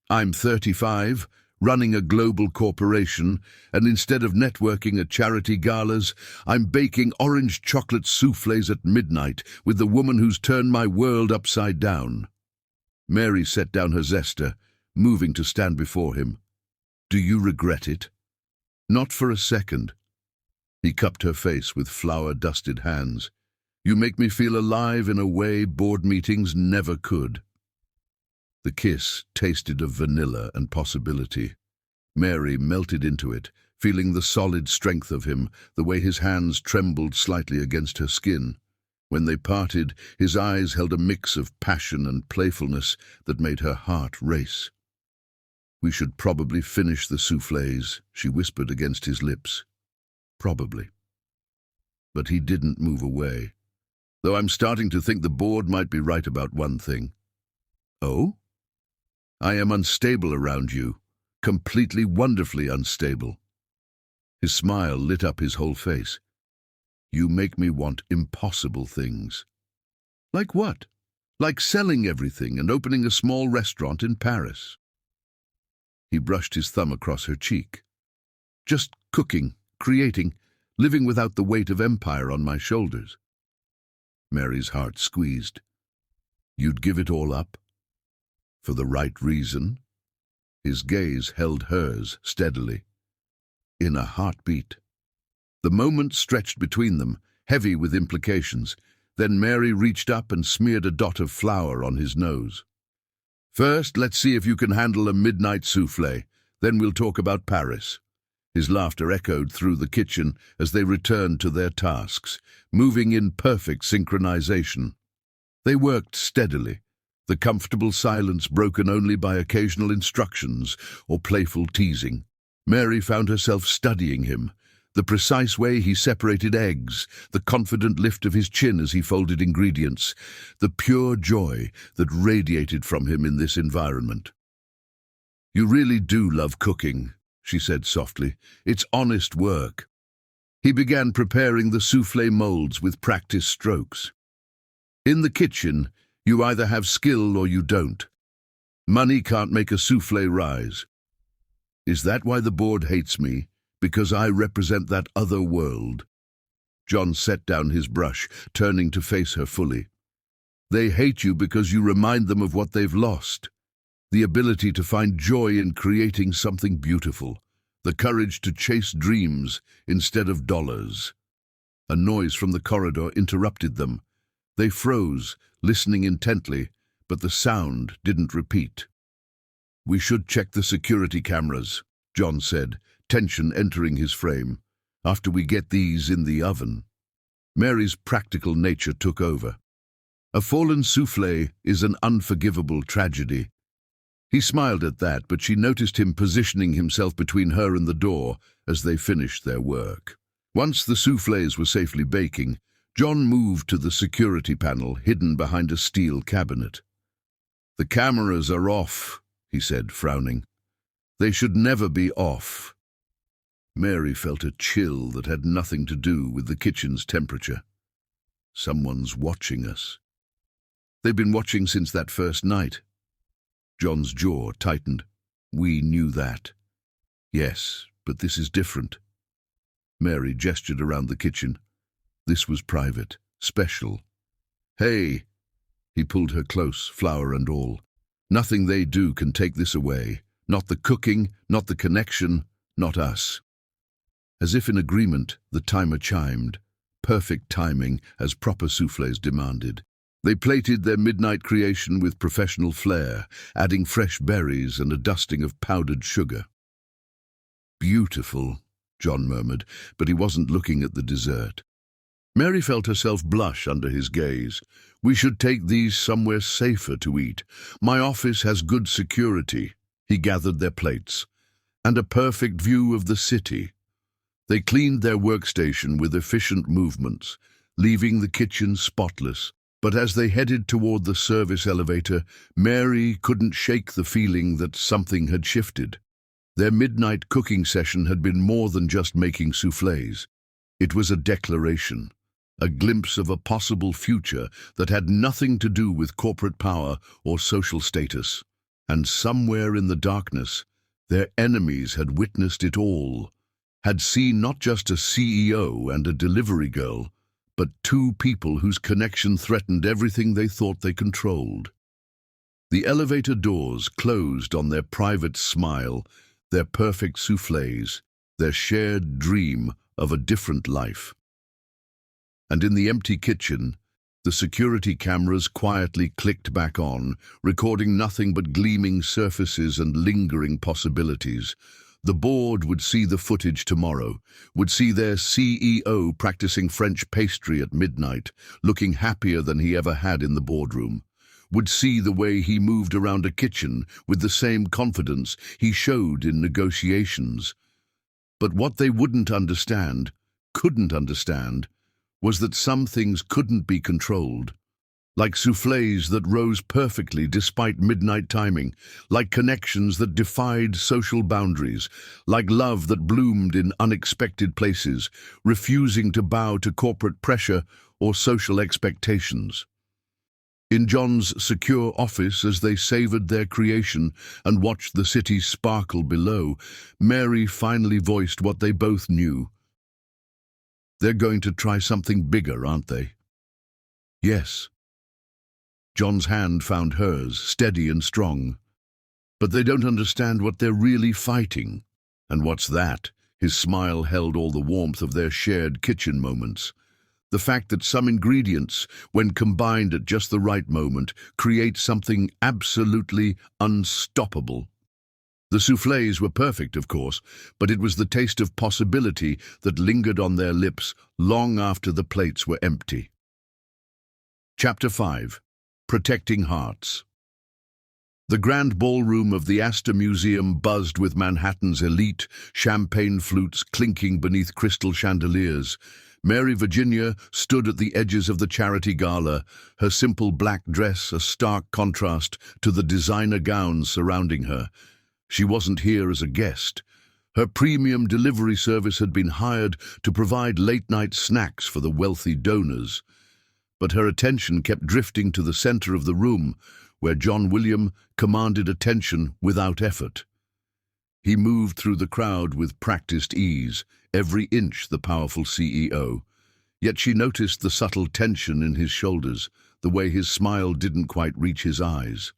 "I'm 35, running a global corporation, and instead of networking at charity galas, I'm baking orange chocolate soufflés at midnight with the woman who's turned my world upside down." Mary set down her zester, moving to stand before him. "Do you regret it?" "Not for a second." He cupped her face with flour-dusted hands. "You make me feel alive in a way board meetings never could." The kiss tasted of vanilla and possibility. Mary melted into it, feeling the solid strength of him, the way his hands trembled slightly against her skin. When they parted, his eyes held a mix of passion and playfulness that made her heart race. "We should probably finish the soufflés," she whispered against his lips. "Probably." But he didn't move away. "Though I'm starting to think the board might be right about one thing." "Oh?" "I am unstable around you. Completely, wonderfully unstable." His smile lit up his whole face. "You make me want impossible things." "Like what?" "Like selling everything and opening a small restaurant in Paris." He brushed his thumb across her cheek. "Just cooking, creating, living without the weight of empire on my shoulders." Mary's heart squeezed. "You'd give it all up? For the right reason?" His gaze held hers steadily. "In a heartbeat." The moment stretched between them, heavy with implications. Then Mary reached up and smeared a dot of flour on his nose. "First, let's see if you can handle a midnight soufflé. Then we'll talk about Paris." His laughter echoed through the kitchen as they returned to their tasks, moving in perfect synchronization. They worked steadily, the comfortable silence broken only by occasional instructions or playful teasing. Mary found herself studying him, the precise way he separated eggs, the confident lift of his chin as he folded ingredients, the pure joy that radiated from him in this environment. "You really do love cooking," she said softly. "It's honest work." He began preparing the soufflé molds with practiced strokes. "In the kitchen, you either have skill or you don't. Money can't make a soufflé rise." "Is that why the board hates me? Because I represent that other world?" John set down his brush, turning to face her fully. "They hate you because you remind them of what they've lost. The ability to find joy in creating something beautiful. The courage to chase dreams instead of dollars." A noise from the corridor interrupted them. They froze, listening intently, but the sound didn't repeat. "We should check the security cameras," John said, tension entering his frame. "After we get these in the oven." Mary's practical nature took over. A fallen soufflé is an unforgivable tragedy. He smiled at that, but she noticed him positioning himself between her and the door as they finished their work. Once the soufflés were safely baking, John moved to the security panel hidden behind a steel cabinet. "The cameras are off," he said, frowning. "They should never be off." Mary felt a chill that had nothing to do with the kitchen's temperature. "Someone's watching us." "They've been watching since that first night." John's jaw tightened. "We knew that." "Yes, but this is different." Mary gestured around the kitchen. This was private, special. "Hey!" He pulled her close, flour and all. "Nothing they do can take this away. Not the cooking, not the connection, not us." As if in agreement, the timer chimed. Perfect timing, as proper soufflés demanded. They plated their midnight creation with professional flair, adding fresh berries and a dusting of powdered sugar. "Beautiful," John murmured, but he wasn't looking at the dessert. Mary felt herself blush under his gaze. "We should take these somewhere safer to eat. My office has good security." He gathered their plates. "And a perfect view of the city." They cleaned their workstation with efficient movements, leaving the kitchen spotless. But as they headed toward the service elevator, Mary couldn't shake the feeling that something had shifted. Their midnight cooking session had been more than just making soufflés. It was a declaration, a glimpse of a possible future that had nothing to do with corporate power or social status. And somewhere in the darkness, their enemies had witnessed it all, had seen not just a CEO and a delivery girl, but two people whose connection threatened everything they thought they controlled. The elevator doors closed on their private smile, their perfect soufflés, their shared dream of a different life. And in the empty kitchen, the security cameras quietly clicked back on, recording nothing but gleaming surfaces and lingering possibilities. The board would see the footage tomorrow, would see their CEO practicing French pastry at midnight, looking happier than he ever had in the boardroom, would see the way he moved around a kitchen with the same confidence he showed in negotiations. But what they couldn't understand, was that some things couldn't be controlled. Like soufflés that rose perfectly despite midnight timing, like connections that defied social boundaries, like love that bloomed in unexpected places, refusing to bow to corporate pressure or social expectations. In John's secure office, as they savored their creation and watched the city sparkle below, Mary finally voiced what they both knew. "They're going to try something bigger, aren't they?" "Yes." John's hand found hers, steady and strong. "But they don't understand what they're really fighting." "And what's that?" His smile held all the warmth of their shared kitchen moments. "The fact that some ingredients, when combined at just the right moment, create something absolutely unstoppable." The soufflés were perfect, of course, but it was the taste of possibility that lingered on their lips long after the plates were empty. Chapter 5. Protecting Hearts. The grand ballroom of the Astor Museum buzzed with Manhattan's elite, champagne flutes clinking beneath crystal chandeliers. Mary Virginia stood at the edges of the charity gala, her simple black dress a stark contrast to the designer gowns surrounding her. She wasn't here as a guest. Her premium delivery service had been hired to provide late-night snacks for the wealthy donors. But her attention kept drifting to the center of the room, where John William commanded attention without effort. He moved through the crowd with practiced ease, every inch the powerful CEO. Yet she noticed the subtle tension in his shoulders, the way his smile didn't quite reach his eyes.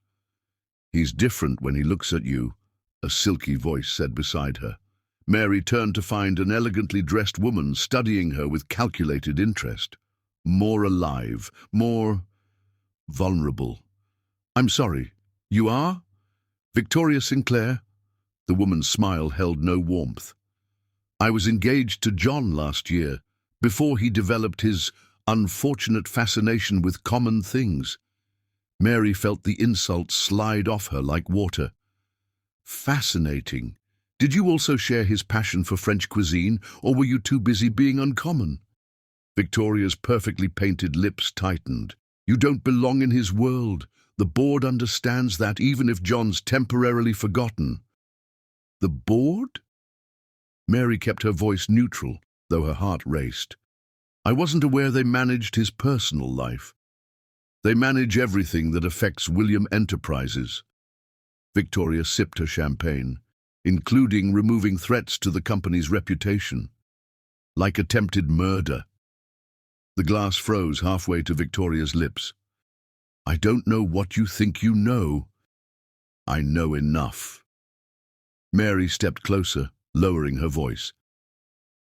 "He's different when he looks at you," a silky voice said beside her. Mary turned to find an elegantly dressed woman studying her with calculated interest. More alive, more vulnerable. "I'm sorry, you are?" Victoria Sinclair? The woman's smile held no warmth. I was engaged to John last year, before he developed his unfortunate fascination with common things. Mary felt the insult slide off her like water. Fascinating. Did you also share his passion for French cuisine, or were you too busy being uncommon? Victoria's perfectly painted lips tightened. You don't belong in his world. The board understands that, even if John's temporarily forgotten. The board? Mary kept her voice neutral, though her heart raced. I wasn't aware they managed his personal life. They manage everything that affects William Enterprises. Victoria sipped her champagne, including removing threats to the company's reputation. Like attempted murder. The glass froze halfway to Victoria's lips. I don't know what you think you know. I know enough. Mary stepped closer, lowering her voice.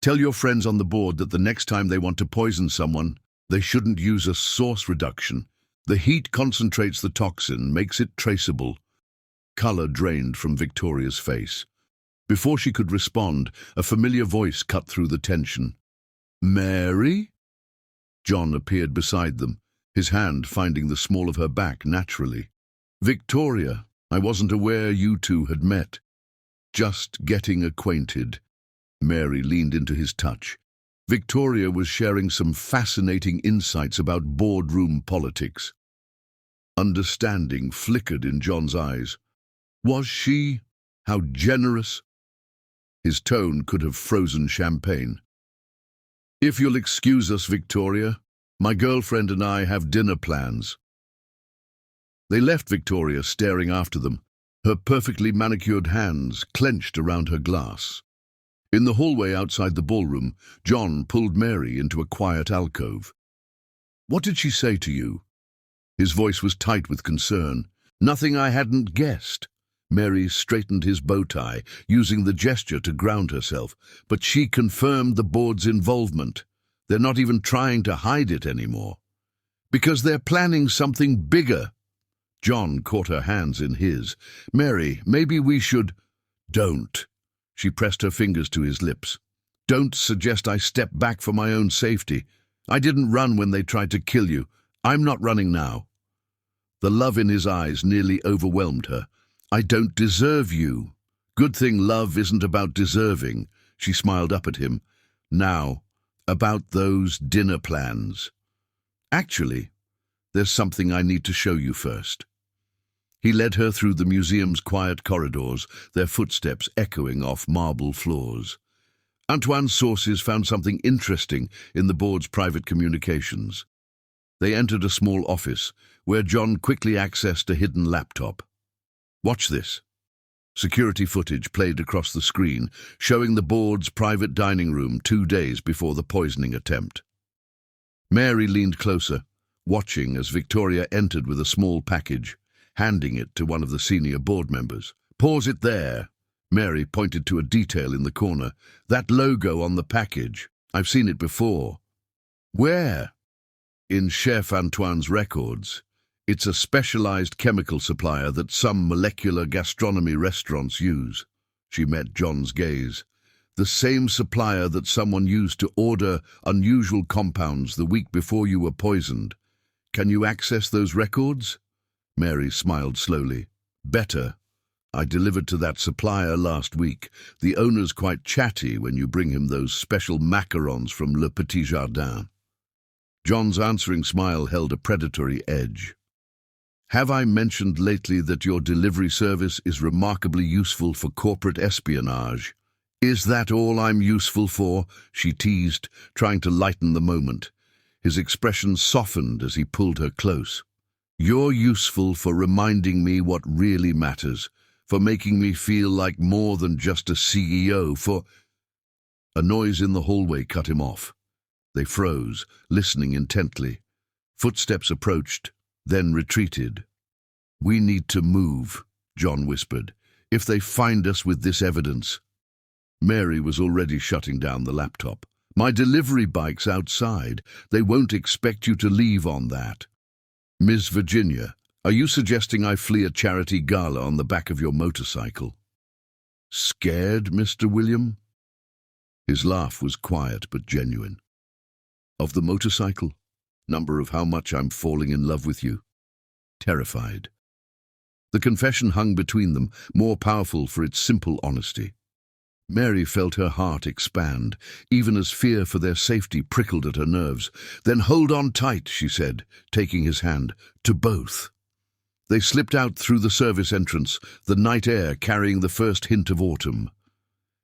Tell your friends on the board that the next time they want to poison someone, they shouldn't use a source reduction. The heat concentrates the toxin, makes it traceable. Color drained from Victoria's face. Before she could respond, a familiar voice cut through the tension. Mary? John appeared beside them, his hand finding the small of her back naturally. Victoria, I wasn't aware you two had met. Just getting acquainted. Mary leaned into his touch. Victoria was sharing some fascinating insights about boardroom politics. Understanding flickered in John's eyes. Was she? How generous? His tone could have frozen champagne. If you'll excuse us, Victoria, my girlfriend and I have dinner plans. They left Victoria staring after them, her perfectly manicured hands clenched around her glass. In the hallway outside the ballroom, John pulled Mary into a quiet alcove. What did she say to you? His voice was tight with concern. Nothing I hadn't guessed. Mary straightened his bow tie, using the gesture to ground herself, but she confirmed the board's involvement. They're not even trying to hide it anymore. Because they're planning something bigger. John caught her hands in his. Mary, maybe we should... Don't. She pressed her fingers to his lips. Don't suggest I step back for my own safety. I didn't run when they tried to kill you. I'm not running now. The love in his eyes nearly overwhelmed her. I don't deserve you. Good thing love isn't about deserving. She smiled up at him. Now, about those dinner plans. Actually, there's something I need to show you first. He led her through the museum's quiet corridors, their footsteps echoing off marble floors. Antoine's sources found something interesting in the board's private communications. They entered a small office, where John quickly accessed a hidden laptop. Watch this. Security footage played across the screen, showing the board's private dining room 2 days before the poisoning attempt. Mary leaned closer, watching as Victoria entered with a small package, handing it to one of the senior board members. Pause it there. Mary pointed to a detail in the corner. That logo on the package. I've seen it before. Where? In Chef Antoine's records. It's a specialized chemical supplier that some molecular gastronomy restaurants use. She met John's gaze. The same supplier that someone used to order unusual compounds the week before you were poisoned. Can you access those records? Mary smiled slowly. Better. I delivered to that supplier last week. The owner's quite chatty when you bring him those special macarons from Le Petit Jardin. John's answering smile held a predatory edge. Have I mentioned lately that your delivery service is remarkably useful for corporate espionage? Is that all I'm useful for? She teased, trying to lighten the moment. His expression softened as he pulled her close. You're useful for reminding me what really matters, for making me feel like more than just a CEO, for... A noise in the hallway cut him off. They froze, listening intently. Footsteps approached, then retreated. We need to move, John whispered. If they find us with this evidence... Mary was already shutting down the laptop. My delivery bike's outside. They won't expect you to leave on that. Miss Virginia, Are you suggesting I flee a charity gala on the back of your motorcycle? Scared, Mr. William? His laugh was quiet but genuine. Of the motorcycle? Number of how much I'm falling in love with you? Terrified. The confession hung between them, more powerful for its simple honesty. Mary felt her heart expand, even as fear for their safety prickled at her nerves. Then hold on tight, she said, taking his hand, to both. They slipped out through the service entrance, the night air carrying the first hint of autumn.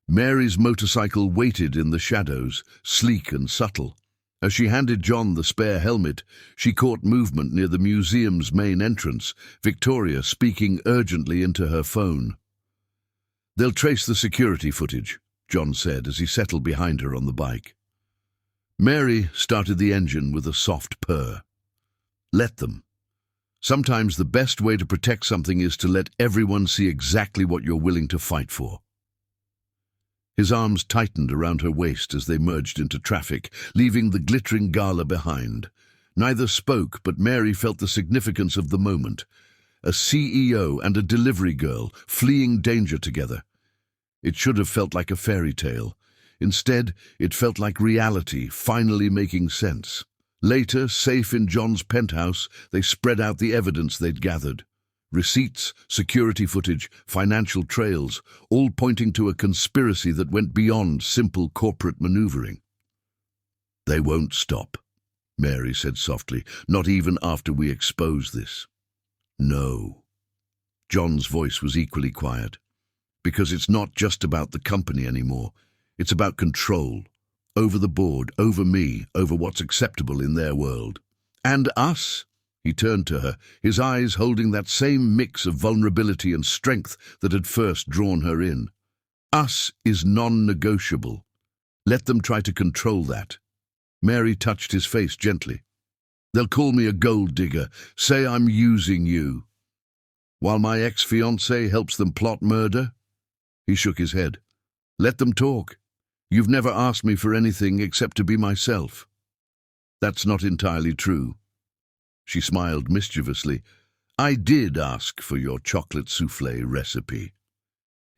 Mary's motorcycle waited in the shadows, sleek and subtle. As she handed John the spare helmet, she caught movement near the museum's main entrance, Victoria speaking urgently into her phone. They'll trace the security footage, John said as he settled behind her on the bike. Mary started the engine with a soft purr. Let them. Sometimes the best way to protect something is to let everyone see exactly what you're willing to fight for. His arms tightened around her waist as they merged into traffic, leaving the glittering gala behind. Neither spoke, but Mary felt the significance of the moment. A CEO and a delivery girl fleeing danger together. It should have felt like a fairy tale. Instead, it felt like reality, finally making sense. Later, safe in John's penthouse, they spread out the evidence they'd gathered. Receipts, security footage, financial trails, all pointing to a conspiracy that went beyond simple corporate maneuvering. They won't stop, Mary said softly, not even after we expose this. No. John's voice was equally quiet. Because it's not just about the company anymore. It's about control. Over the board, over me, over what's acceptable in their world. And us? He turned to her, his eyes holding that same mix of vulnerability and strength that had first drawn her in. Us is non-negotiable. Let them try to control that. Mary touched his face gently. They'll call me a gold digger, say I'm using you. While my ex-fiancé helps them plot murder? He shook his head. Let them talk. You've never asked me for anything except to be myself. That's not entirely true. She smiled mischievously. I did ask for your chocolate soufflé recipe.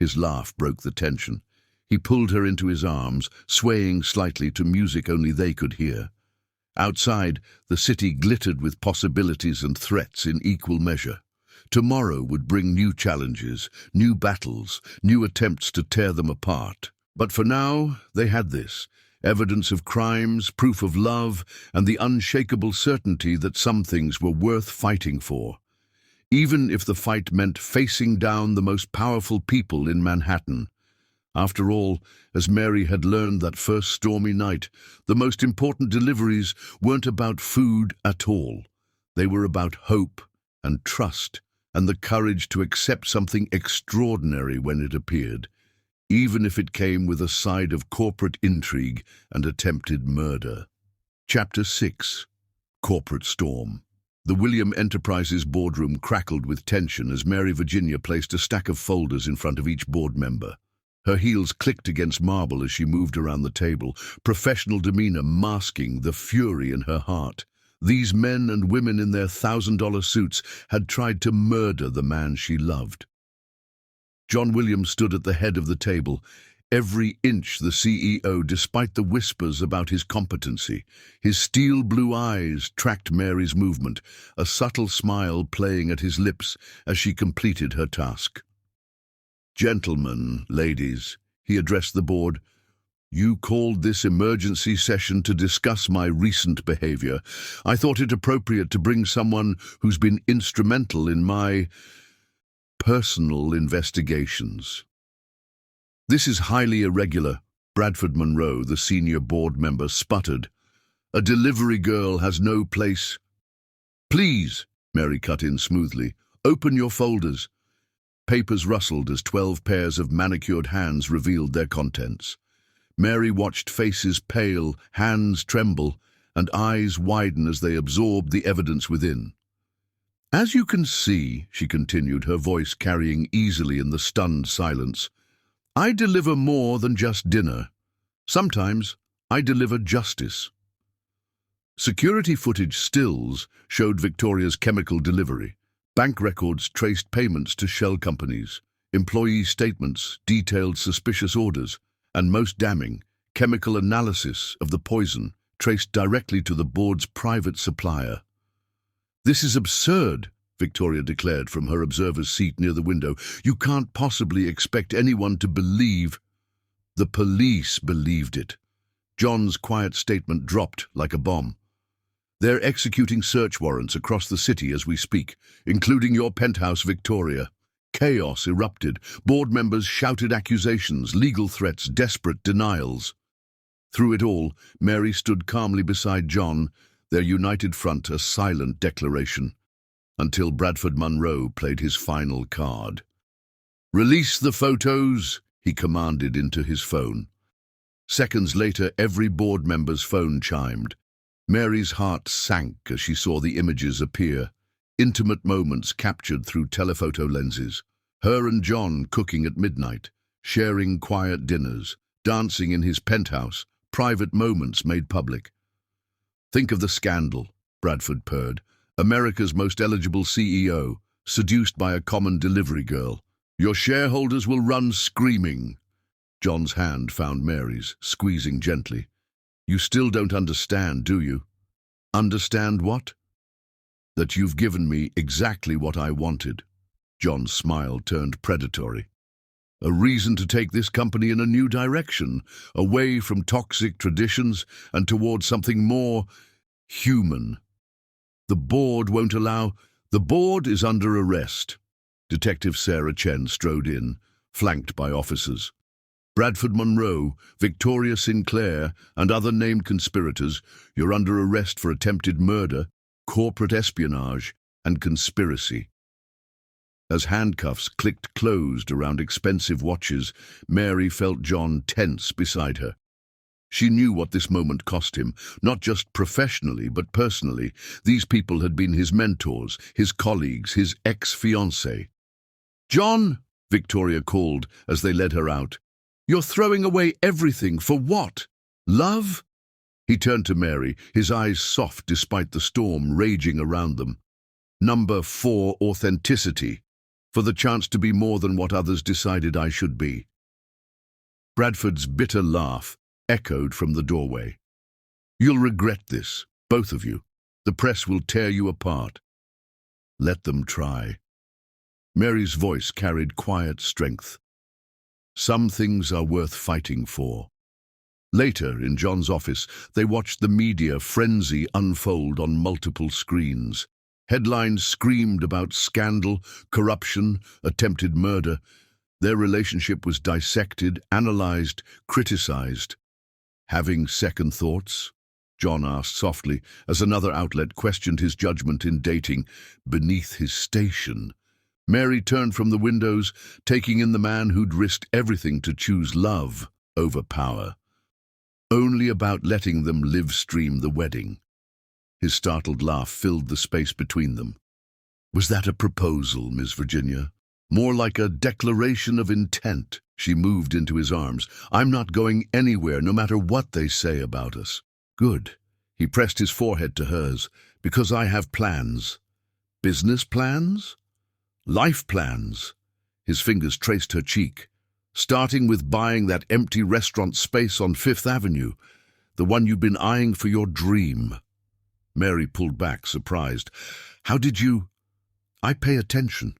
His laugh broke the tension. He pulled her into his arms, swaying slightly to music only they could hear. Outside, the city glittered with possibilities and threats in equal measure. Tomorrow would bring new challenges, new battles, new attempts to tear them apart. But for now, they had this, evidence of crimes, proof of love, and the unshakable certainty that some things were worth fighting for. Even if the fight meant facing down the most powerful people in Manhattan. After all, as Mary had learned that first stormy night, the most important deliveries weren't about food at all. They were about hope and trust and the courage to accept something extraordinary when it appeared, even if it came with a side of corporate intrigue and attempted murder. Chapter 6. Corporate Storm. The William Enterprises boardroom crackled with tension as Mary Virginia placed a stack of folders in front of each board member. Her heels clicked against marble as she moved around the table, professional demeanor masking the fury in her heart. These men and women in their $1,000 suits had tried to murder the man she loved. John Williams stood at the head of the table, every inch the CEO despite the whispers about his competency. His steel blue eyes tracked Mary's movement, a subtle smile playing at his lips as she completed her task. Gentlemen, ladies, he addressed the board. You called this emergency session to discuss my recent behavior. I thought it appropriate to bring someone who's been instrumental in my personal investigations. This is highly irregular, Bradford Monroe, the senior board member, sputtered. A delivery girl has no place. Please, Mary cut in smoothly, open your folders. Papers rustled as 12 pairs of manicured hands revealed their contents. Mary watched faces pale, hands tremble, and eyes widen as they absorbed the evidence within. As you can see, she continued, her voice carrying easily in the stunned silence, I deliver more than just dinner. Sometimes I deliver justice. Security footage stills showed Victoria's chemical delivery, Bank records traced payments to shell companies. Employee statements detailed suspicious orders, and most damning, chemical analysis of the poison traced directly to the board's private supplier. "This is absurd," Victoria declared from her observer's seat near the window. "You can't possibly expect anyone to believe—" "The police believed it." John's quiet statement dropped like a bomb. "They're executing search warrants across the city as we speak, including your penthouse, Victoria." Chaos erupted. Board members shouted accusations, legal threats, desperate denials. Through it all, Mary stood calmly beside John, their united front a silent declaration, until Bradford Munro played his final card. "Release the photos," he commanded into his phone. Seconds later, every board member's phone chimed. Mary's heart sank as she saw the images appear, intimate moments captured through telephoto lenses. Her and John cooking at midnight, sharing quiet dinners, dancing in his penthouse, private moments made public. "Think of the scandal," Bradford purred. "America's most eligible CEO, seduced by a common delivery girl. Your shareholders will run screaming." John's hand found Mary's, squeezing gently. "You still don't understand, do you?" "Understand what?" "That you've given me exactly what I wanted." John's smile turned predatory. "A reason to take this company in a new direction, away from toxic traditions and towards something more human. The board won't allow—" "The board is under arrest." Detective Sarah Chen strode in, flanked by officers. "Bradford Munro, Victoria Sinclair, and other named conspirators, you're under arrest for attempted murder, corporate espionage, and conspiracy." As handcuffs clicked closed around expensive watches, Mary felt John tense beside her. She knew what this moment cost him, not just professionally but personally. These people had been his mentors, his colleagues, his ex-fiancé. "John," Victoria called as they led her out, "you're throwing away everything for what? Love?" He turned to Mary, his eyes soft despite the storm raging around them. "Number 4, authenticity. For the chance to be more than what others decided I should be." Bradford's bitter laugh echoed from the doorway. "You'll regret this, both of you. The press will tear you apart." "Let them try." Mary's voice carried quiet strength. "Some things are worth fighting for." Later, in John's office, they watched the media frenzy unfold on multiple screens. Headlines screamed about scandal, corruption, attempted murder. Their relationship was dissected, analyzed, criticized. "Having second thoughts?" John asked softly, as another outlet questioned his judgment in dating beneath his station. Mary turned from the windows, taking in the man who'd risked everything to choose love over power. Only about letting them live stream the wedding. His startled laugh filled the space between them. "Was that a proposal, Miss Virginia?" "More like a declaration of intent." She moved into his arms. "I'm not going anywhere, no matter what they say about us." "Good." He pressed his forehead to hers. "Because I have plans." "Business plans?" "Life plans." His fingers traced her cheek. "Starting with buying that empty restaurant space on Fifth Avenue, the one you've been eyeing for your dream." Mary pulled back, surprised. "How did you—" "I pay attention."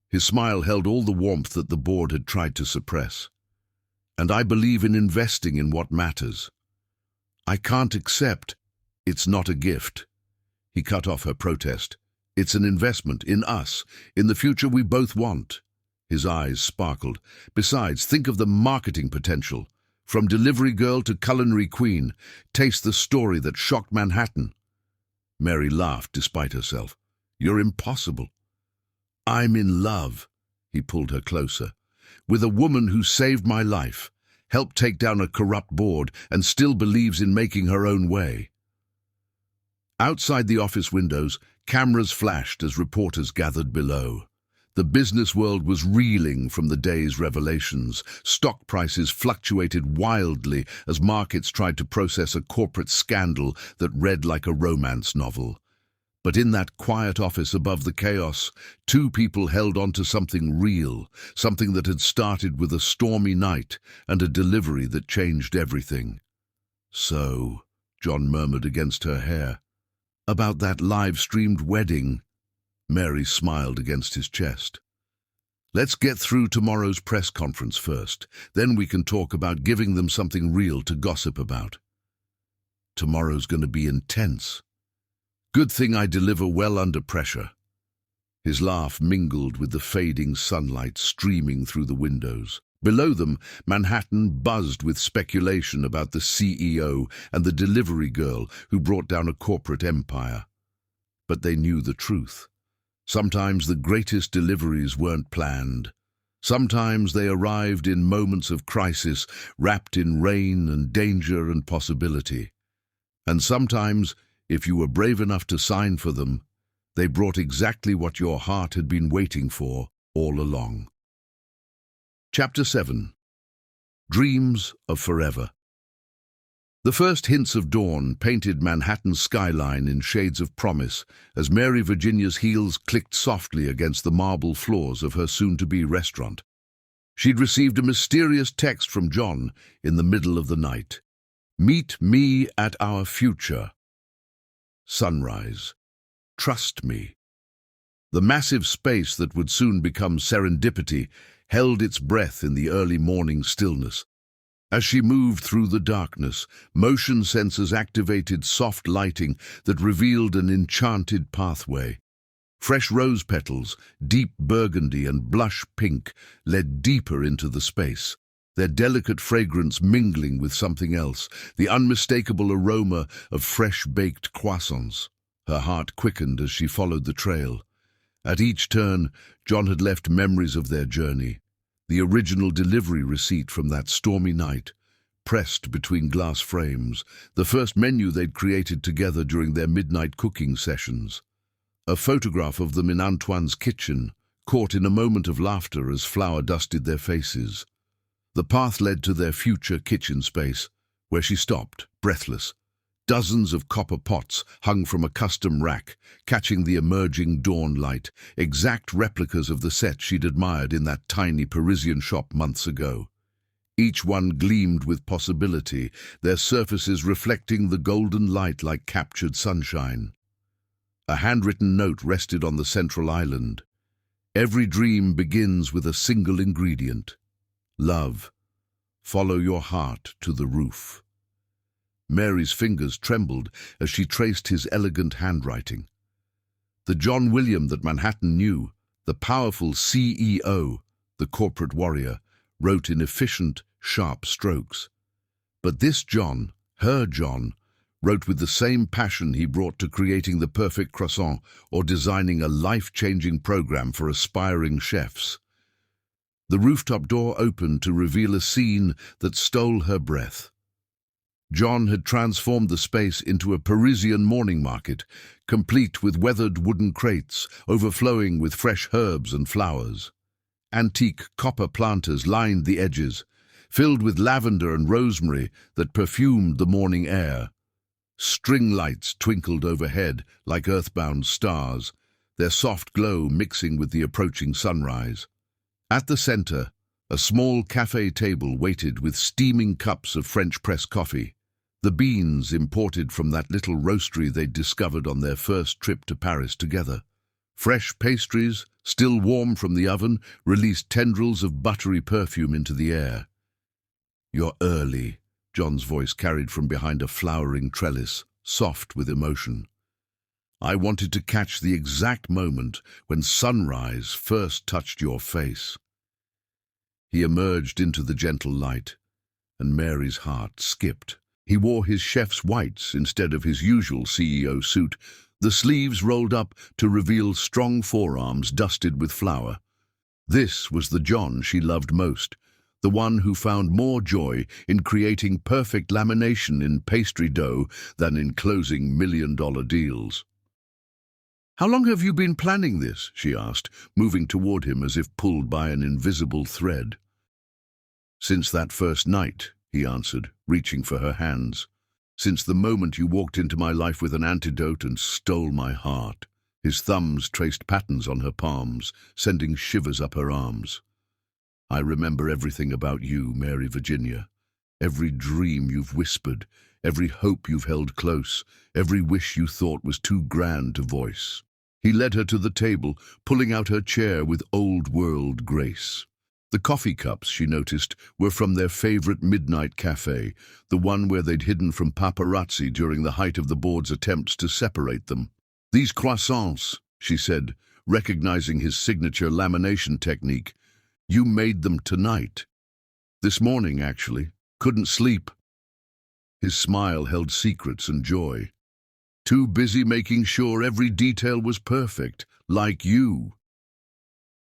His smile held all the warmth that the board had tried to suppress. "And I believe in investing in what matters. I can't accept—" "It's not a gift." He cut off her protest. "It's an investment in us, in the future we both want." His eyes sparkled. "Besides, think of the marketing potential. From delivery girl to culinary queen, taste the story that shocked Manhattan." Mary laughed despite herself. "You're impossible." "I'm in love," he pulled her closer, "with a woman who saved my life, helped take down a corrupt board, and still believes in making her own way." Outside the office windows, cameras flashed as reporters gathered below. The business world was reeling from the day's revelations. Stock prices fluctuated wildly as markets tried to process a corporate scandal that read like a romance novel. But in that quiet office above the chaos, two people held on to something real, something that had started with a stormy night and a delivery that changed everything. "So," John murmured against her hair, "about that live-streamed wedding." Mary smiled against his chest. "Let's get through tomorrow's press conference first. Then we can talk about giving them something real to gossip about. Tomorrow's going to be intense. Good thing I deliver well under pressure." His laugh mingled with the fading sunlight streaming through the windows. Below them, Manhattan buzzed with speculation about the CEO and the delivery girl who brought down a corporate empire. But they knew the truth. Sometimes the greatest deliveries weren't planned. Sometimes they arrived in moments of crisis, wrapped in rain and danger and possibility. And sometimes, if you were brave enough to sign for them, they brought exactly what your heart had been waiting for all along. Chapter 7. Dreams of Forever. The first hints of dawn painted Manhattan's skyline in shades of promise as Mary Virginia's heels clicked softly against the marble floors of her soon-to-be restaurant. She'd received a mysterious text from John in the middle of the night. "Meet me at our future. Sunrise. Trust me." The massive space that would soon become serendipity held its breath in the early morning stillness. As she moved through the darkness, motion sensors activated soft lighting that revealed an enchanted pathway. Fresh rose petals, deep burgundy and blush pink, led deeper into the space, their delicate fragrance mingling with something else, the unmistakable aroma of fresh-baked croissants. Her heart quickened as she followed the trail. At each turn, John had left memories of their journey. The original delivery receipt from that stormy night, pressed between glass frames, the first menu they'd created together during their midnight cooking sessions. A photograph of them in Antoine's kitchen, caught in a moment of laughter as flour dusted their faces. The path led to their future kitchen space, where she stopped, breathless. Dozens of copper pots hung from a custom rack, catching the emerging dawn light, exact replicas of the set she'd admired in that tiny Parisian shop months ago. Each one gleamed with possibility, their surfaces reflecting the golden light like captured sunshine. A handwritten note rested on the central island. "Every dream begins with a single ingredient. Love. Follow your heart to the roof." Mary's fingers trembled as she traced his elegant handwriting. The John William that Manhattan knew, the powerful CEO, the corporate warrior, wrote in efficient, sharp strokes. But this John, her John, wrote with the same passion he brought to creating the perfect croissant or designing a life-changing program for aspiring chefs. The rooftop door opened to reveal a scene that stole her breath. John had transformed the space into a Parisian morning market, complete with weathered wooden crates, overflowing with fresh herbs and flowers. Antique copper planters lined the edges, filled with lavender and rosemary that perfumed the morning air. String lights twinkled overhead like earthbound stars, their soft glow mixing with the approaching sunrise. At the center, a small cafe table waited with steaming cups of French press coffee, the beans imported from that little roastery they'd discovered on their first trip to Paris together. Fresh pastries, still warm from the oven, released tendrils of buttery perfume into the air. "You're early," John's voice carried from behind a flowering trellis, soft with emotion. "I wanted to catch the exact moment when sunrise first touched your face." He emerged into the gentle light, and Mary's heart skipped. He wore his chef's whites instead of his usual CEO suit, the sleeves rolled up to reveal strong forearms dusted with flour. This was the John she loved most, the one who found more joy in creating perfect lamination in pastry dough than in closing million-dollar deals. "How long have you been planning this?" she asked, moving toward him as if pulled by an invisible thread. "Since that first night," he answered, reaching for her hands. since the moment you walked into my life with an antidote and stole my heart." His thumbs traced patterns on her palms, sending shivers up her arms. "I remember everything about you, Mary Virginia. Every dream you've whispered, every hope you've held close, every wish you thought was too grand to voice." He led her to the table, pulling out her chair with old-world grace. The coffee cups, she noticed, were from their favorite midnight cafe, the one where they'd hidden from paparazzi during the height of the board's attempts to separate them. "These croissants," she said, recognizing his signature lamination technique. "You made them tonight." "This morning, actually. Couldn't sleep." His smile held secrets and joy. "Too busy making sure every detail was perfect, like you."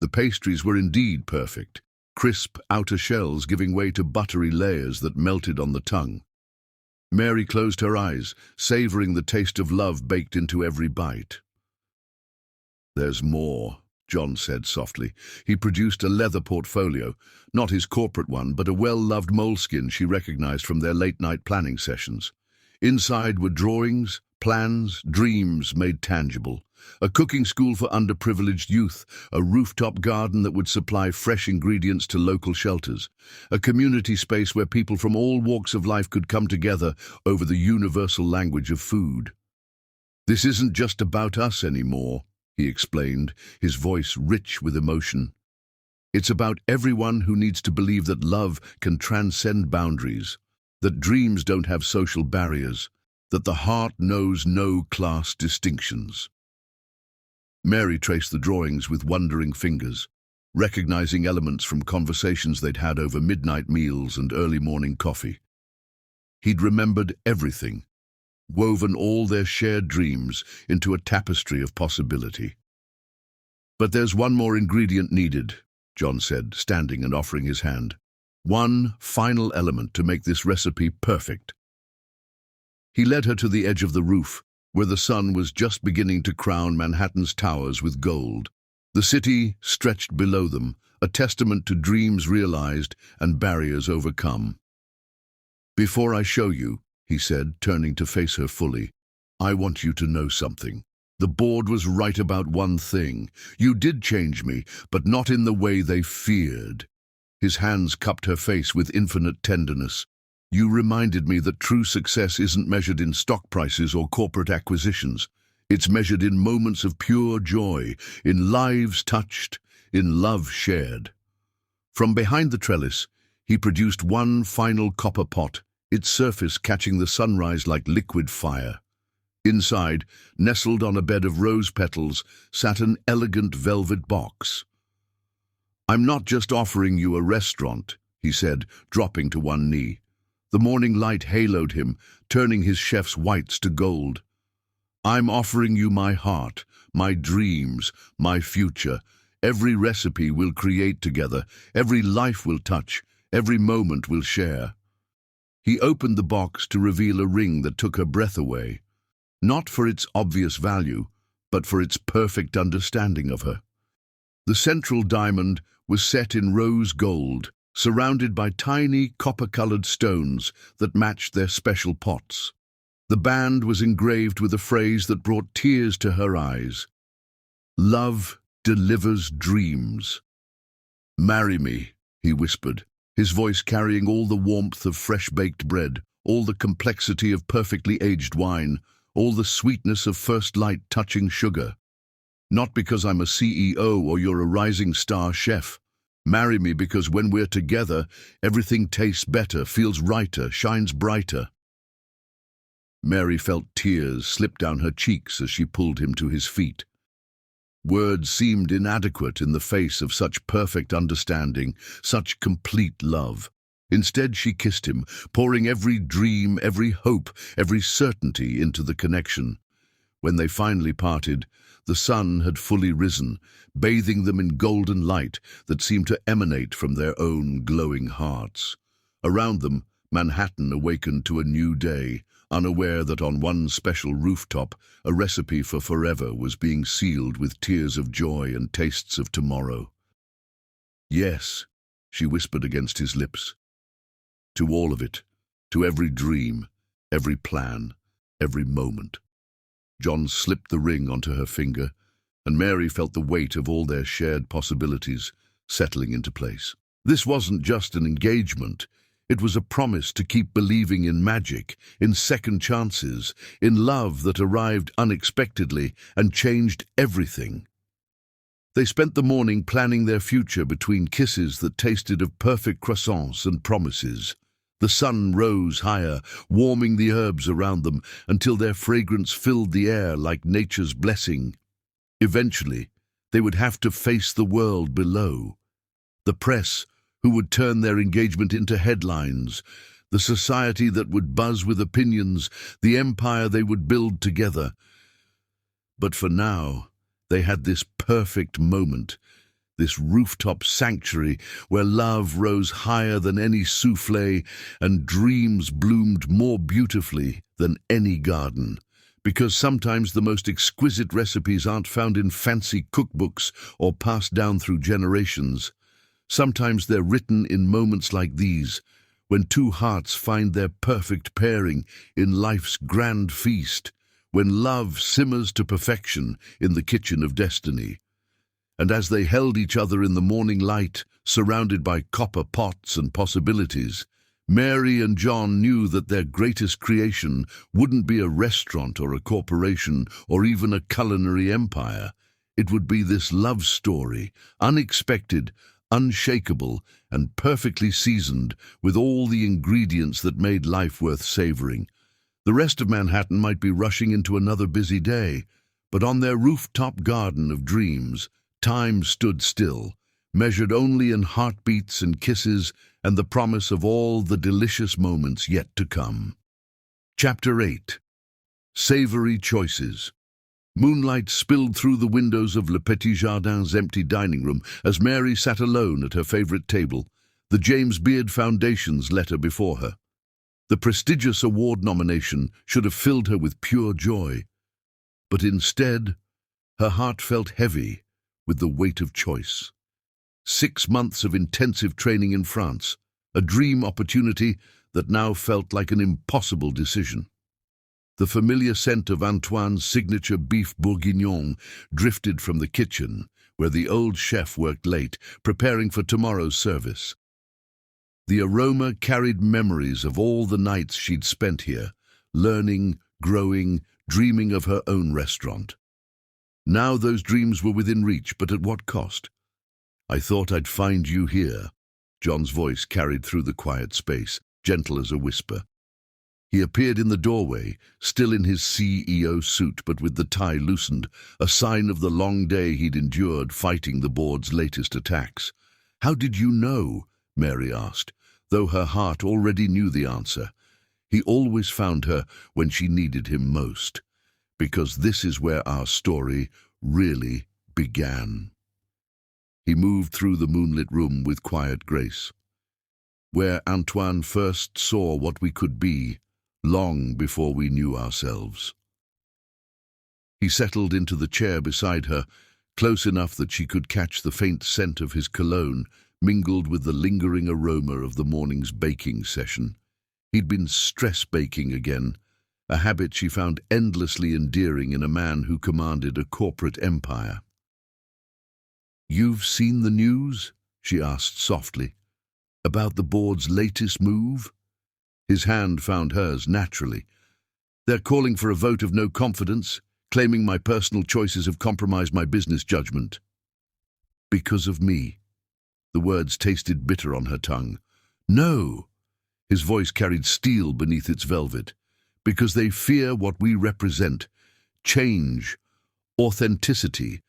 The pastries were indeed perfect, crisp outer shells giving way to buttery layers that melted on the tongue. Mary closed her eyes, savoring the taste of love baked into every bite. "There's more," John said softly. He produced a leather portfolio, not his corporate one, but a well-loved moleskin she recognized from their late-night planning sessions. Inside were drawings, plans, dreams made tangible. A cooking school for underprivileged youth, a rooftop garden that would supply fresh ingredients to local shelters, a community space where people from all walks of life could come together over the universal language of food. "This isn't just about us anymore," he explained, his voice rich with emotion. "It's about everyone who needs to believe that love can transcend boundaries, that dreams don't have social barriers, that the heart knows no class distinctions." Mary traced the drawings with wondering fingers, recognizing elements from conversations they'd had over midnight meals and early morning coffee. He'd remembered everything, woven all their shared dreams into a tapestry of possibility. "But there's one more ingredient needed," John said, standing and offering his hand. "One final element to make this recipe perfect." He led her to the edge of the roof, where the sun was just beginning to crown Manhattan's towers with gold. The city stretched below them, a testament to dreams realized and barriers overcome. "Before I show you," he said, turning to face her fully, "I want you to know something. The board was right about one thing. You did change me, but not in the way they feared." His hands cupped her face with infinite tenderness. "You reminded me that true success isn't measured in stock prices or corporate acquisitions. It's measured in moments of pure joy, in lives touched, in love shared." From behind the trellis, he produced one final copper pot, its surface catching the sunrise like liquid fire. Inside, nestled on a bed of rose petals, sat an elegant velvet box. "I'm not just offering you a restaurant," he said, dropping to one knee. The morning light haloed him, turning his chef's whites to gold. "I'm offering you my heart, my dreams, my future. Every recipe we'll create together, every life we'll touch, every moment we'll share." He opened the box to reveal a ring that took her breath away, not for its obvious value, but for its perfect understanding of her. The central diamond was set in rose gold, surrounded by tiny copper-colored stones that matched their special pots. The band was engraved with a phrase that brought tears to her eyes. "Love delivers dreams." "Marry me," he whispered, his voice carrying all the warmth of fresh-baked bread, all the complexity of perfectly aged wine, all the sweetness of first light touching sugar. "Not because I'm a CEO or you're a rising star chef. Marry me because when we're together, everything tastes better, feels righter, shines brighter." Mary felt tears slip down her cheeks as she pulled him to his feet. Words seemed inadequate in the face of such perfect understanding, such complete love. Instead, she kissed him, pouring every dream, every hope, every certainty into the connection. When they finally parted, the sun had fully risen, bathing them in golden light that seemed to emanate from their own glowing hearts. Around them, Manhattan awakened to a new day, unaware that on one special rooftop, a recipe for forever was being sealed with tears of joy and tastes of tomorrow. "Yes," she whispered against his lips. "To all of it, to every dream, every plan, every moment. John slipped the ring onto her finger, and Mary felt the weight of all their shared possibilities settling into place. This wasn't just an engagement. It was a promise to keep believing in magic, in second chances, in love that arrived unexpectedly and changed everything. They spent the morning planning their future between kisses that tasted of perfect croissants and promises. The sun rose higher, warming the herbs around them until their fragrance filled the air like nature's blessing. Eventually, they would have to face the world below. The press, who would turn their engagement into headlines, the society that would buzz with opinions, the empire they would build together. But for now, they had this perfect moment, this rooftop sanctuary where love rose higher than any souffle and dreams bloomed more beautifully than any garden. Because sometimes the most exquisite recipes aren't found in fancy cookbooks or passed down through generations. Sometimes they're written in moments like these, when two hearts find their perfect pairing in life's grand feast, when love simmers to perfection in the kitchen of destiny. And as they held each other in the morning light, surrounded by copper pots and possibilities, Mary and John knew that their greatest creation wouldn't be a restaurant or a corporation or even a culinary empire. It would be this love story, unexpected, unshakable, and perfectly seasoned with all the ingredients that made life worth savoring. The rest of Manhattan might be rushing into another busy day, but on their rooftop garden of dreams, time stood still, measured only in heartbeats and kisses and the promise of all the delicious moments yet to come. Chapter 8. Savory Choices. Moonlight spilled through the windows of Le Petit Jardin's empty dining room as Mary sat alone at her favorite table, the James Beard Foundation's letter before her. The prestigious award nomination should have filled her with pure joy, but instead, her heart felt heavy with the weight of choice. 6 months of intensive training in France, a dream opportunity that now felt like an impossible decision. The familiar scent of Antoine's signature beef bourguignon drifted from the kitchen, where the old chef worked late, preparing for tomorrow's service. The aroma carried memories of all the nights she'd spent here, learning, growing, dreaming of her own restaurant. Now those dreams were within reach, but at what cost? "I thought I'd find you here," John's voice carried through the quiet space, gentle as a whisper. He appeared in the doorway, still in his CEO suit but with the tie loosened, a sign of the long day he'd endured fighting the board's latest attacks. "How did you know?" Mary asked, though her heart already knew the answer. He always found her when she needed him most, because this is where our story really began. He moved through the moonlit room with quiet grace. "Where Antoine first saw what we could be, long before we knew ourselves." He settled into the chair beside her, close enough that she could catch the faint scent of his cologne, mingled with the lingering aroma of the morning's baking session. He'd been stress baking again, a habit she found endlessly endearing in a man who commanded a corporate empire. "You've seen the news?" she asked softly. "About the board's latest move?" His hand found hers naturally. "They're calling for a vote of no confidence, claiming my personal choices have compromised my business judgment." "Because of me." The words tasted bitter on her tongue. "No!" His voice carried steel beneath its velvet. "Because they fear what we represent. Change, authenticity,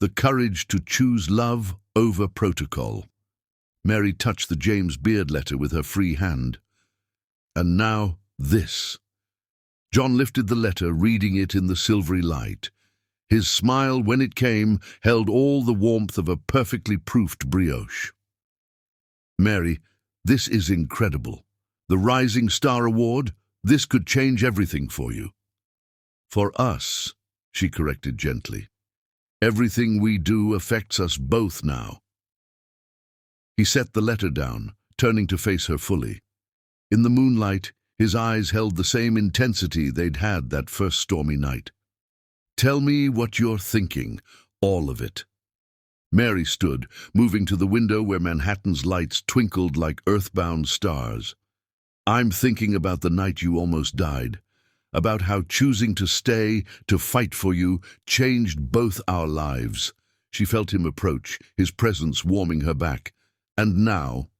the courage to choose love over protocol." Mary touched the James Beard letter with her free hand. "And now, this." John lifted the letter, reading it in the silvery light. His smile, when it came, held all the warmth of a perfectly proofed brioche. "Mary, this is incredible. The Rising Star Award, this could change everything for you." "For us," she corrected gently. "Everything we do affects us both now." He set the letter down, turning to face her fully. In the moonlight, His eyes held the same intensity they'd had that first stormy night. "Tell me what you're thinking, all of it." Mary stood, moving to the window where Manhattan's lights twinkled like earthbound stars. "I'm thinking about the night you almost died, about how choosing to stay, to fight for you, changed both our lives." She felt him approach, his presence warming her back. "And now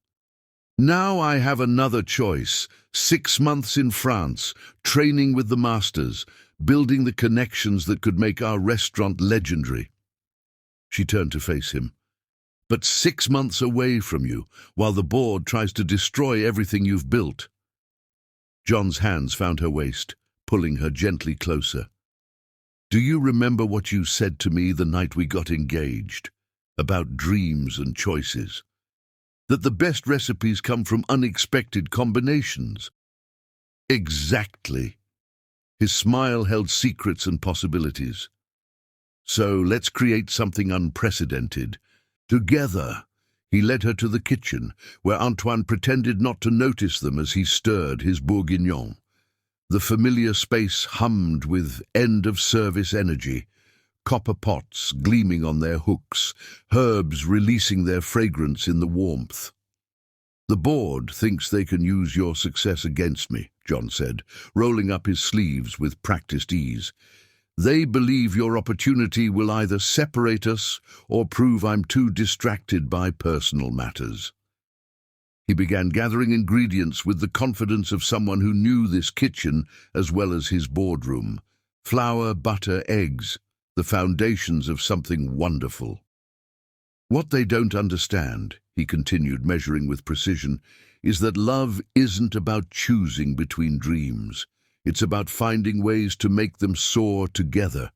I have another choice. 6 months in France, training with the masters, building the connections that could make our restaurant legendary." She turned to face him. "But 6 months away from you, while the board tries to destroy everything you've built." John's hands found her waist, pulling her gently closer. "Do you remember what you said to me the night we got engaged? About dreams and choices? That the best recipes come from unexpected combinations." "Exactly." His smile held secrets and possibilities. "So let's create something unprecedented. Together." He led her to the kitchen, where Antoine pretended not to notice them as he stirred his bourguignon. The familiar space hummed with end-of-service energy, copper pots gleaming on their hooks, herbs releasing their fragrance in the warmth. "The board thinks they can use your success against me," John said, rolling up his sleeves with practiced ease. "They believe your opportunity will either separate us or prove I'm too distracted by personal matters." He began gathering ingredients with the confidence of someone who knew this kitchen as well as his boardroom. Flour, butter, eggs, the foundations of something wonderful. "What they don't understand," he continued, measuring with precision, "is that love isn't about choosing between dreams. It's about finding ways to make them soar together."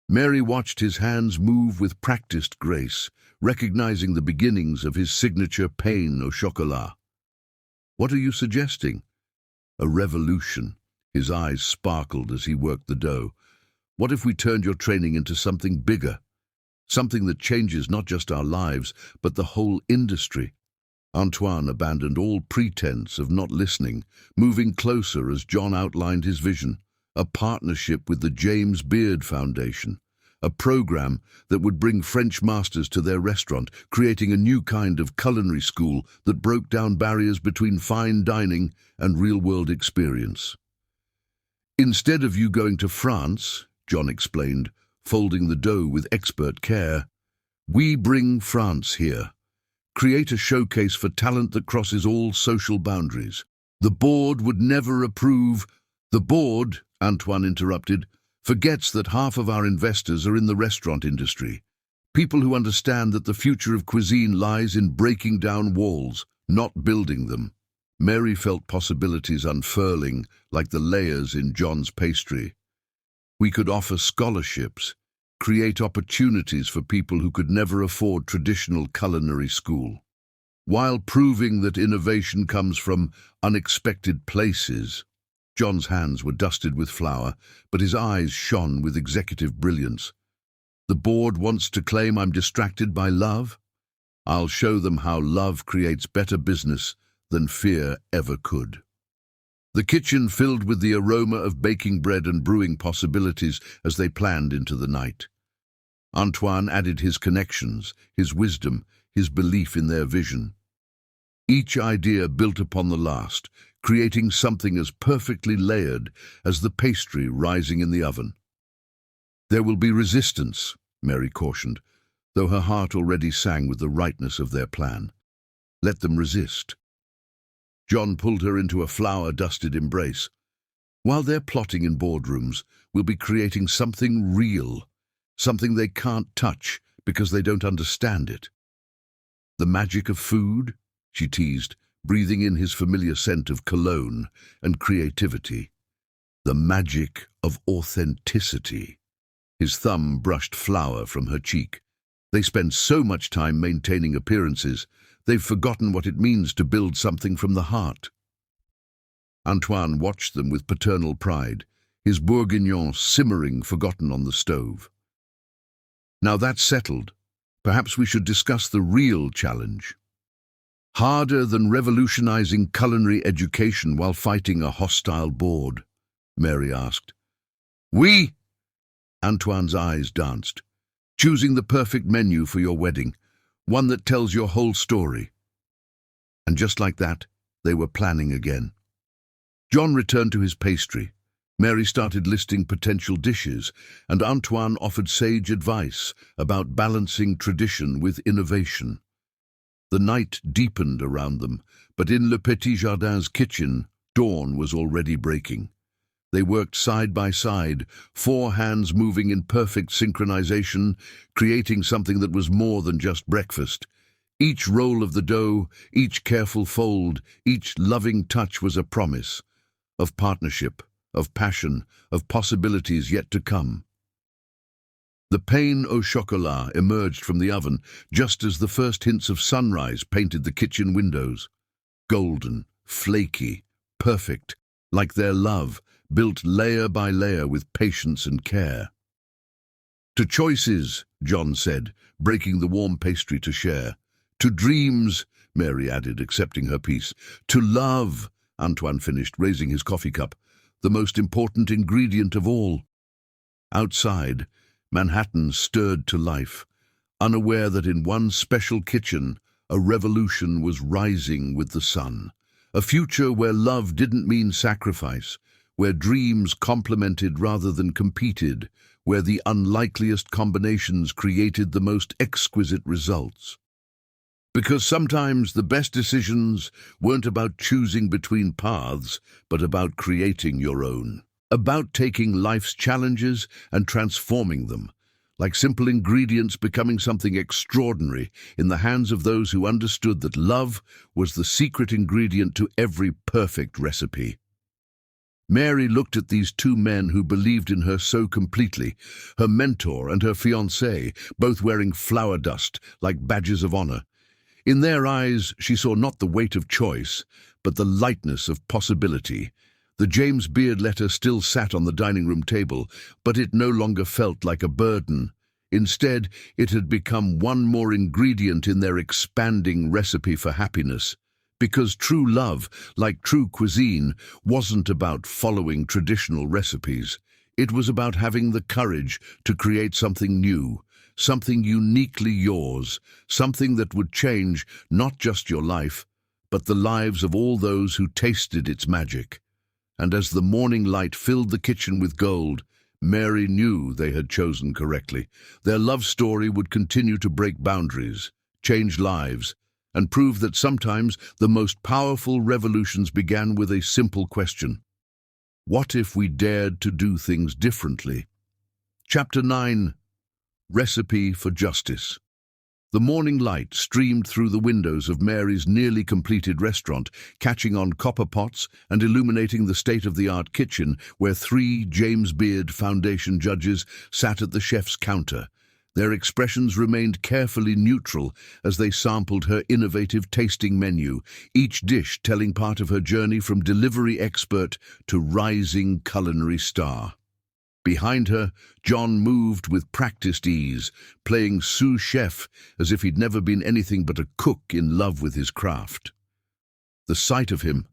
Mary watched his hands move with practiced grace, recognizing the beginnings of his signature pain au chocolat. "What are you suggesting?" "A revolution." His eyes sparkled as he worked the dough. "What if we turned your training into something bigger? Something that changes not just our lives, but the whole industry." Antoine abandoned all pretense of not listening, moving closer as John outlined his vision. A partnership with the James Beard Foundation, a program that would bring French masters to their restaurant, creating a new kind of culinary school that broke down barriers between fine dining and real-world experience. "Instead of you going to France," John explained, folding the dough with expert care, "we bring France here. Create a showcase for talent that crosses all social boundaries. The board would never approve." "The board," Antoine interrupted, "forgets that half of our investors are in the restaurant industry. People who understand that the future of cuisine lies in breaking down walls, not building them." Mary felt possibilities unfurling like the layers in John's pastry. "We could offer scholarships, create opportunities for people who could never afford traditional culinary school, while proving that innovation comes from unexpected places." John's hands were dusted with flour, but his eyes shone with executive brilliance. "The board wants to claim I'm distracted by love? I'll show them how love creates better business than fear ever could." The kitchen filled with the aroma of baking bread and brewing possibilities as they planned into the night. Antoine added his connections, his wisdom, his belief in their vision. Each idea built upon the last, creating something as perfectly layered as the pastry rising in the oven. "There will be resistance," Mary cautioned, though her heart already sang with the rightness of their plan. "Let them resist." John pulled her into a flour-dusted embrace. "While they're plotting in boardrooms, we'll be creating something real, something they can't touch because they don't understand it." "The magic of food?" she teased, breathing in his familiar scent of cologne and creativity. "The magic of authenticity." His thumb brushed flour from her cheek. "They spend so much time maintaining appearances, they've forgotten what it means to build something from the heart." Antoine watched them with paternal pride, his bourguignon simmering forgotten on the stove. "Now that's settled, perhaps we should discuss the real challenge." Harder than revolutionizing culinary education while fighting a hostile board? Mary asked. Oui, Antoine's eyes danced. Choosing the perfect menu for your wedding, one that tells your whole story. And just like that, they were planning again. John returned to his pastry. Mary started listing potential dishes, and Antoine offered sage advice about balancing tradition with innovation. The night deepened around them, but in Le Petit Jardin's kitchen, dawn was already breaking. They worked side by side, 4 hands moving in perfect synchronization, creating something that was more than just breakfast. Each roll of the dough, each careful fold, each loving touch was a promise of partnership, of passion, of possibilities yet to come. The pain au chocolat emerged from the oven just as the first hints of sunrise painted the kitchen windows. Golden, flaky, perfect, like their love, built layer by layer with patience and care. To choices, John said, breaking the warm pastry to share. To dreams, Mary added, accepting her piece. To love, Antoine finished, raising his coffee cup, the most important ingredient of all. Outside, Manhattan stirred to life, unaware that in one special kitchen, a revolution was rising with the sun. A future where love didn't mean sacrifice, where dreams complemented rather than competed, where the unlikeliest combinations created the most exquisite results. Because sometimes the best decisions weren't about choosing between paths, but about creating your own. About taking life's challenges and transforming them, like simple ingredients becoming something extraordinary in the hands of those who understood that love was the secret ingredient to every perfect recipe. Mary looked at these 2 men who believed in her so completely, her mentor and her fiancé, both wearing flower dust like badges of honor. In their eyes, she saw not the weight of choice, but the lightness of possibility. The James Beard letter still sat on the dining room table, but it no longer felt like a burden. Instead, it had become one more ingredient in their expanding recipe for happiness. Because true love, like true cuisine, wasn't about following traditional recipes. It was about having the courage to create something new, something uniquely yours, something that would change not just your life, but the lives of all those who tasted its magic. And as the morning light filled the kitchen with gold, Mary knew they had chosen correctly. Their love story would continue to break boundaries, change lives, and prove that sometimes the most powerful revolutions began with a simple question. What if we dared to do things differently? Chapter 9. Recipe for Justice. The morning light streamed through the windows of Mary's nearly completed restaurant, catching on copper pots and illuminating the state-of-the-art kitchen where 3 James Beard Foundation judges sat at the chef's counter. Their expressions remained carefully neutral as they sampled her innovative tasting menu, each dish telling part of her journey from delivery expert to rising culinary star. Behind her, John moved with practiced ease, playing sous chef as if he'd never been anything but a cook in love with his craft. The sight of him,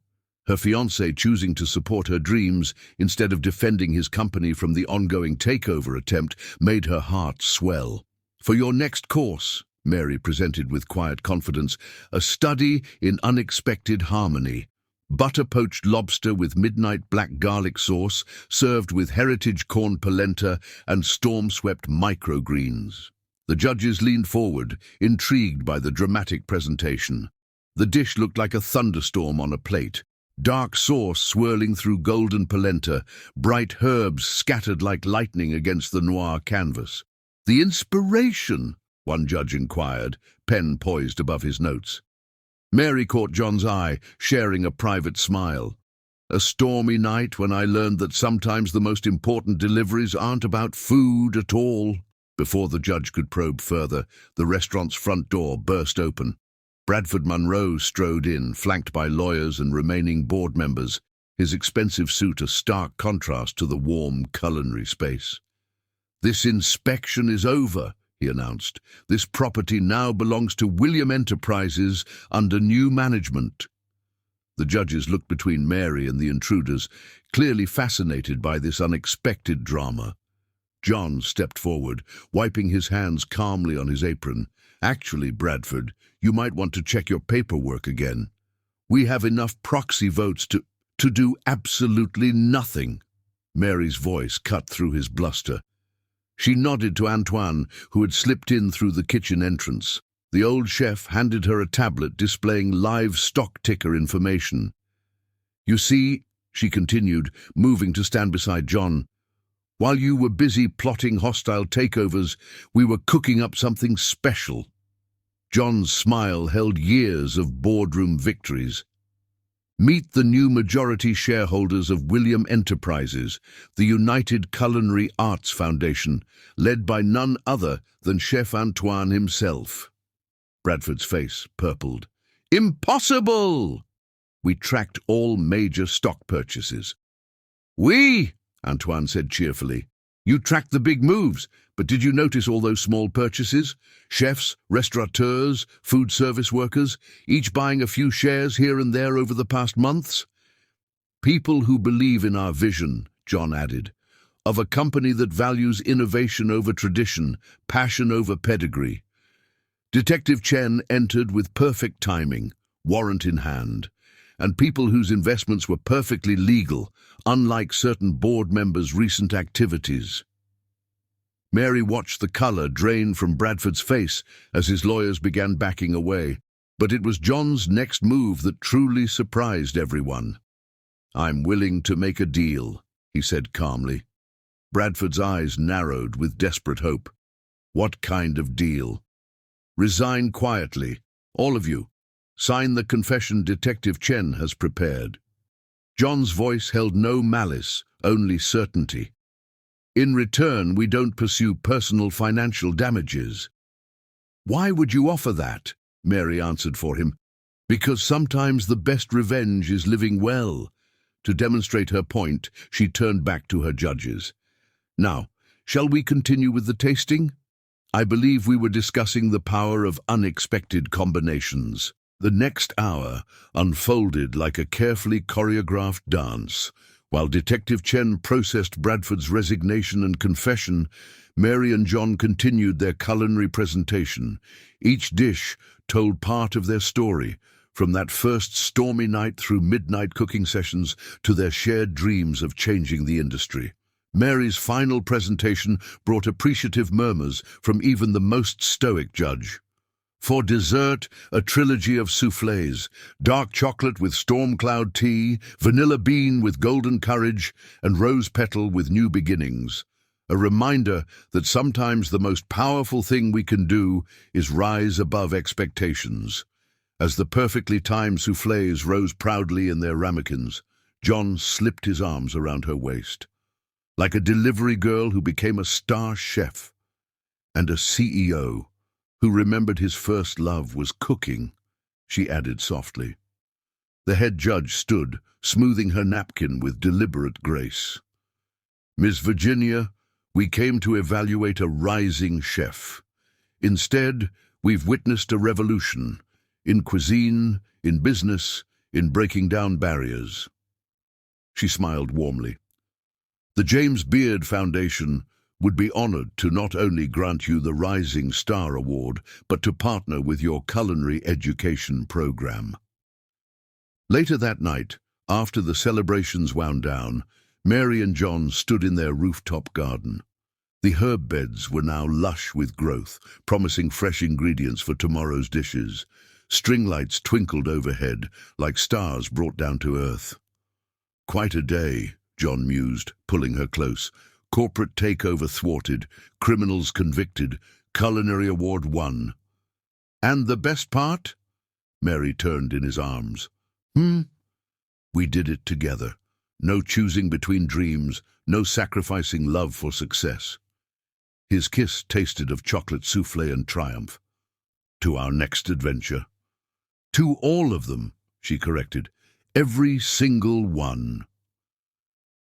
her fiancé choosing to support her dreams instead of defending his company from the ongoing takeover attempt, made her heart swell. For your next course, Mary presented with quiet confidence, a study in unexpected harmony. Butter-poached lobster with midnight black garlic sauce, served with heritage corn polenta and storm-swept microgreens. The judges leaned forward, intrigued by the dramatic presentation. The dish looked like a thunderstorm on a plate. Dark sauce swirling through golden polenta, bright herbs scattered like lightning against the noir canvas. "The inspiration?" one judge inquired, pen poised above his notes. Mary caught John's eye, sharing a private smile. "A stormy night when I learned that sometimes the most important deliveries aren't about food at all." Before the judge could probe further, the restaurant's front door burst open. Bradford Munro strode in, flanked by lawyers and remaining board members, his expensive suit a stark contrast to the warm culinary space. "This inspection is over," he announced. "This property now belongs to William Enterprises under new management." The judges looked between Mary and the intruders, clearly fascinated by this unexpected drama. John stepped forward, wiping his hands calmly on his apron. "Actually, Bradford, you might want to check your paperwork again. We have enough proxy votes to do absolutely nothing." Mary's voice cut through his bluster. She nodded to Antoine, who had slipped in through the kitchen entrance. The old chef handed her a tablet displaying live stock ticker information. "You see," she continued, moving to stand beside John, "while you were busy plotting hostile takeovers, we were cooking up something special." John's smile held years of boardroom victories. "Meet the new majority shareholders of William Enterprises, the United Culinary Arts Foundation, led by none other than Chef Antoine himself." Bradford's face purpled. "Impossible!" "We tracked all major stock purchases." "Oui," Antoine said cheerfully. "You tracked the big moves, but did you notice all those small purchases? Chefs, restaurateurs, food service workers, each buying a few shares here and there over the past months?" "People who believe in our vision," John added, "of a company that values innovation over tradition, passion over pedigree." Detective Chen entered with perfect timing, warrant in hand, and people whose investments were perfectly legal, unlike certain board members' recent activities. Mary watched the color drain from Bradford's face as his lawyers began backing away, but it was John's next move that truly surprised everyone. "I'm willing to make a deal," he said calmly. Bradford's eyes narrowed with desperate hope. "What kind of deal?" "Resign quietly, all of you. Sign the confession Detective Chen has prepared." John's voice held no malice, only certainty. "In return, we don't pursue personal financial damages." "Why would you offer that?" Mary answered for him. "Because sometimes the best revenge is living well." To demonstrate her point, she turned back to her judges. "Now, shall we continue with the tasting? I believe we were discussing the power of unexpected combinations." The next hour unfolded like a carefully choreographed dance. While Detective Chen processed Bradford's resignation and confession, Mary and John continued their culinary presentation. Each dish told part of their story, from that first stormy night through midnight cooking sessions to their shared dreams of changing the industry. Mary's final presentation brought appreciative murmurs from even the most stoic judge. For dessert, a trilogy of soufflés, dark chocolate with storm cloud tea, vanilla bean with golden courage, and rose petal with new beginnings. A reminder that sometimes the most powerful thing we can do is rise above expectations. As the perfectly timed soufflés rose proudly in their ramekins, John slipped his arms around her waist. Like a delivery girl who became a star chef, and a CEO who remembered his first love was cooking, she added softly. The head judge stood, smoothing her napkin with deliberate grace. "Miss Virginia, we came to evaluate a rising chef. Instead, we've witnessed a revolution, in cuisine, in business, in breaking down barriers." She smiled warmly. "The James Beard Foundation would be honored to not only grant you the Rising Star Award, but to partner with your culinary education program." Later that night, after the celebrations wound down, Mary and John stood in their rooftop garden. The herb beds were now lush with growth, promising fresh ingredients for tomorrow's dishes. String lights twinkled overhead, like stars brought down to earth. "Quite a day," John mused, pulling her close. "Corporate takeover thwarted, criminals convicted, culinary award won." "And the best part?" Mary turned in his arms. "We did it together. No choosing between dreams, no sacrificing love for success." His kiss tasted of chocolate soufflé and triumph. "To our next adventure." "To all of them," she corrected. "Every single one."